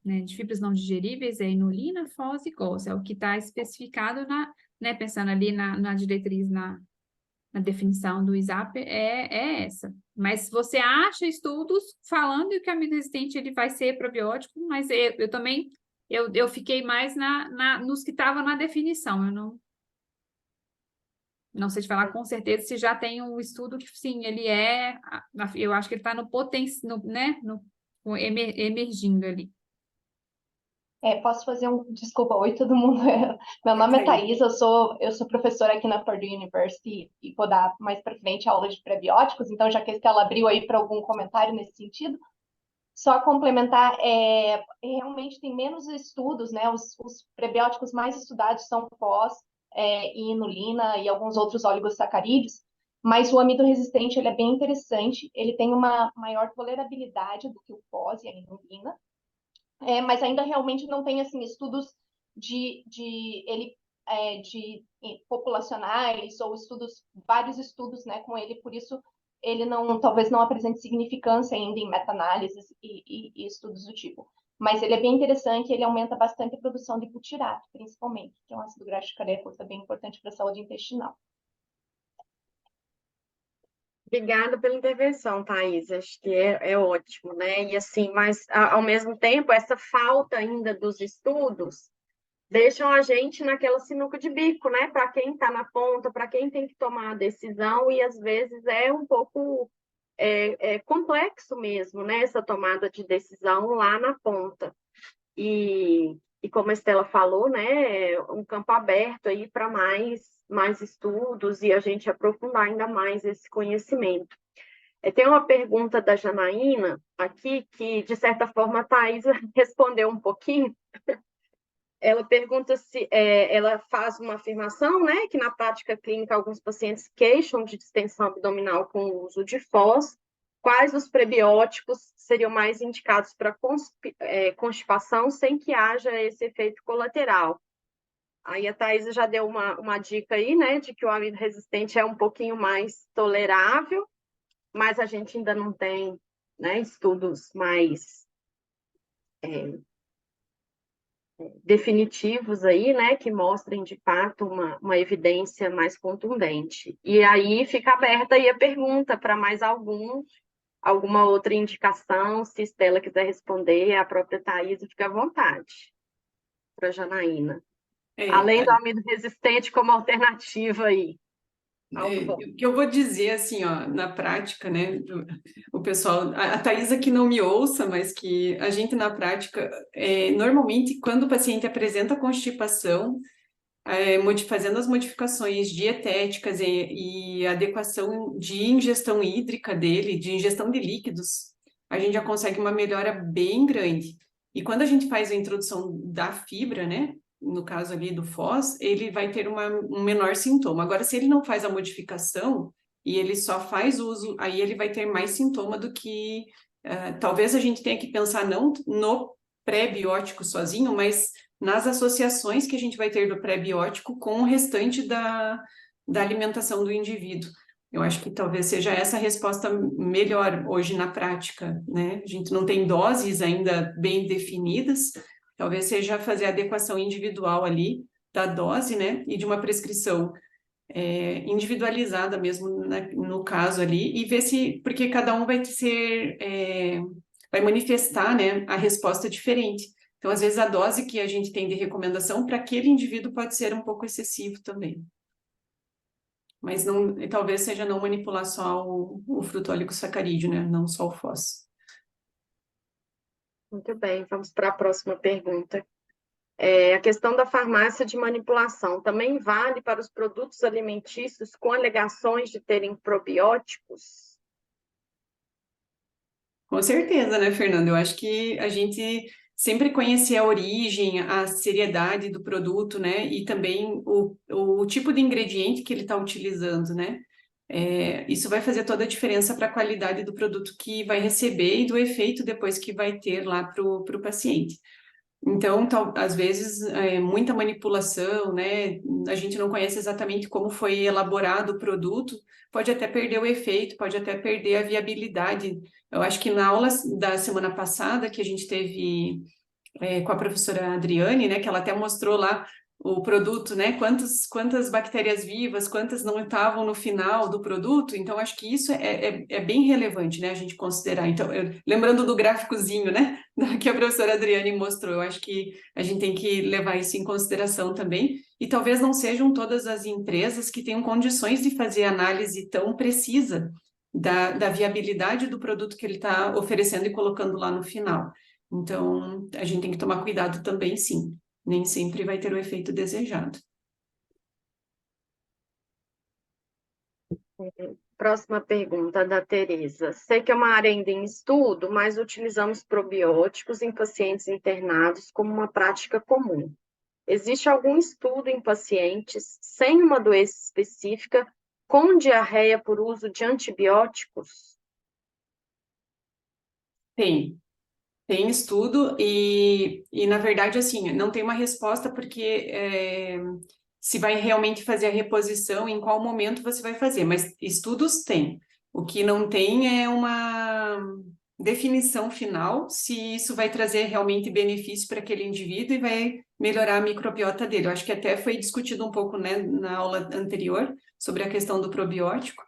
de fibras não digeríveis é inulina, FOS e GOS, é o que está especificado pensando ali na diretriz, na definição do ISAP, é essa. Mas você acha estudos falando que o amido resistente ele vai ser probiótico, mas eu também, eu fiquei mais nos que estavam na definição, eu Não sei te falar com certeza se já tem um estudo que, sim, ele eu acho que ele está no potencial, né, emergindo ali. Posso fazer desculpa, oi todo mundo. Meu nome é Thaís, eu sou professora aqui na Purdue University e vou dar mais para frente aula de prebióticos, então já que a Estela abriu aí para algum comentário nesse sentido, só complementar, realmente tem menos estudos, né? Os prebióticos mais estudados são pós, e inulina e alguns outros oligosacarídeos, mas o amido resistente ele é bem interessante, ele tem uma maior tolerabilidade do que o pós e a inulina, mas ainda realmente não tem assim estudos de populacionais ou vários estudos, né, com ele, por isso ele talvez não apresente significância ainda em meta-análises e estudos do tipo. Mas ele é bem interessante, ele aumenta bastante a produção de butirato, principalmente, que é um ácido graxo careoso bem importante para a saúde intestinal. Obrigada pela intervenção, Thaís. Acho que é ótimo, né? E assim, mas ao mesmo tempo, essa falta ainda dos estudos deixam a gente naquela sinuca de bico, né? Para quem está na ponta, para quem tem que tomar a decisão, e às vezes é um pouco complexo mesmo, né? Essa tomada de decisão lá na ponta. E como a Estela falou, né? É um campo aberto aí para mais estudos e a gente aprofundar ainda mais esse conhecimento. Tem uma pergunta da Janaína aqui, que, de certa forma, a Thaís respondeu um pouquinho. Ela pergunta se ela faz uma afirmação, né, que na prática clínica alguns pacientes queixam de distensão abdominal com o uso de FOS. Quais os prebióticos seriam mais indicados para constipação sem que haja esse efeito colateral? Aí a Thaís já deu uma dica aí, né, de que o amido resistente é um pouquinho mais tolerável, mas a gente ainda não tem, né, estudos mais definitivos aí, né, que mostrem de fato uma evidência mais contundente. E aí fica aberta aí a pergunta para mais alguma outra indicação, se Estela quiser responder, a própria Thaís, fica à vontade, para a Janaína. Além do amido resistente como alternativa aí. O que eu vou dizer, assim, ó, na prática, né, o pessoal, a Thaisa que não me ouça, mas que a gente na prática, normalmente, quando o paciente apresenta constipação, fazendo as modificações dietéticas e adequação de ingestão hídrica dele, de ingestão de líquidos, a gente já consegue uma melhora bem grande. E quando a gente faz a introdução da fibra, né, no caso ali do FOS, ele vai ter um menor sintoma. Agora, se ele não faz a modificação e ele só faz uso, aí ele vai ter mais sintoma do que... talvez a gente tenha que pensar não no pré-biótico sozinho, mas nas associações que a gente vai ter do pré-biótico com o restante da alimentação do indivíduo. Eu acho que talvez seja essa a resposta melhor hoje na prática, né? A gente não tem doses ainda bem definidas, talvez seja fazer a adequação individual ali da dose, né? E de uma prescrição individualizada mesmo no caso ali, e ver se... Porque cada um vai vai manifestar, né, a resposta diferente. Então, às vezes, a dose que a gente tem de recomendação para aquele indivíduo pode ser um pouco excessivo também. Mas talvez seja não manipular só o frutólico sacarídeo, né? Não só o FOS. Muito bem, vamos para a próxima pergunta. A questão da farmácia de manipulação também vale para os produtos alimentícios com alegações de terem probióticos? Com certeza, né, Fernanda? Eu acho que a gente sempre conhecer a origem, a seriedade do produto, né? E também o tipo de ingrediente que ele está utilizando, né? Isso vai fazer toda a diferença para a qualidade do produto que vai receber e do efeito depois que vai ter lá para o paciente. Então, às vezes, muita manipulação, né? A gente não conhece exatamente como foi elaborado o produto, pode até perder o efeito, pode até perder a viabilidade. Eu acho que na aula da semana passada, que a gente teve com a professora Adriane, né? Que ela até mostrou lá o produto, né? Quantas bactérias vivas, quantas não estavam no final do produto. Então, acho que isso é bem relevante, né? A gente considerar. Então, lembrando do gráficozinho, né? Que a professora Adriane mostrou, eu acho que a gente tem que levar isso em consideração também. E talvez não sejam todas as empresas que tenham condições de fazer análise tão precisa da viabilidade do produto que ele está oferecendo e colocando lá no final. Então, a gente tem que tomar cuidado também, sim. Nem sempre vai ter o efeito desejado. Próxima pergunta da Tereza. Sei que é uma área ainda em estudo, mas utilizamos probióticos em pacientes internados como uma prática comum. Existe algum estudo em pacientes sem uma doença específica com diarreia por uso de antibióticos? Tem estudo e na verdade, assim, não tem uma resposta porque se vai realmente fazer a reposição, em qual momento você vai fazer, mas estudos tem. O que não tem é uma definição final se isso vai trazer realmente benefício para aquele indivíduo e vai melhorar a microbiota dele. Eu acho que até foi discutido um pouco, né, na aula anterior sobre a questão do probiótico,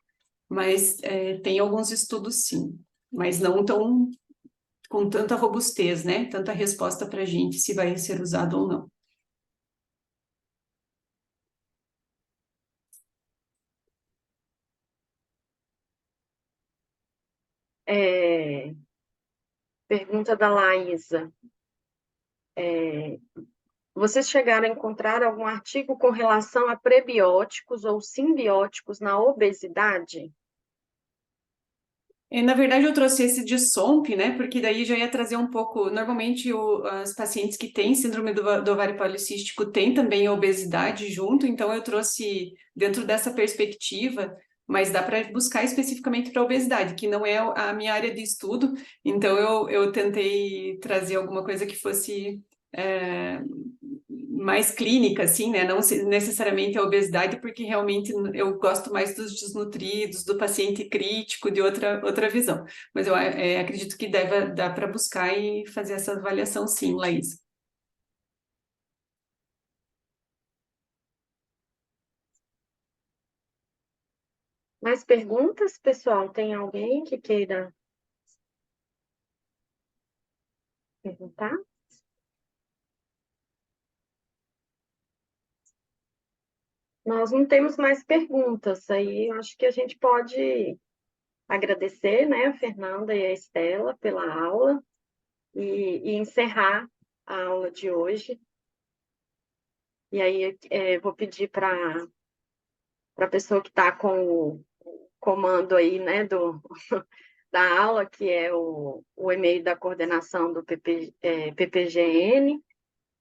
mas tem alguns estudos sim, mas não tão com tanta robustez, né? Tanta resposta para a gente se vai ser usado ou não. Pergunta da Laísa. Vocês chegaram a encontrar algum artigo com relação a prebióticos ou simbióticos na obesidade? Na verdade, eu trouxe esse de SOMP, né? Porque daí já ia trazer um pouco. Normalmente, as pacientes que têm síndrome do ovário policístico têm também a obesidade junto, então eu trouxe dentro dessa perspectiva, mas dá para buscar especificamente para a obesidade, que não é a minha área de estudo, então eu tentei trazer alguma coisa que fosse mais clínica, assim, né? Não necessariamente a obesidade, porque realmente eu gosto mais dos desnutridos, do paciente crítico, de outra visão. Mas eu acredito que dá para buscar e fazer essa avaliação, sim, Laís. Mais perguntas, pessoal? Tem alguém que queira perguntar? Nós não temos mais perguntas, aí eu acho que a gente pode agradecer, né, a Fernanda e a Estela pela aula e encerrar a aula de hoje. E aí vou pedir para a pessoa que está com o comando aí, né, da aula, que é o e-mail da coordenação do PPGN,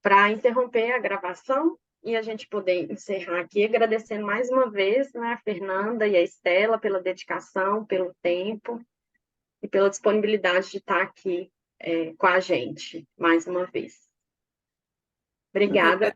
para interromper a gravação e a gente poder encerrar aqui, agradecendo mais uma vez, né, a Fernanda e a Estela pela dedicação, pelo tempo e pela disponibilidade de estar aqui com a gente, mais uma vez. Obrigada.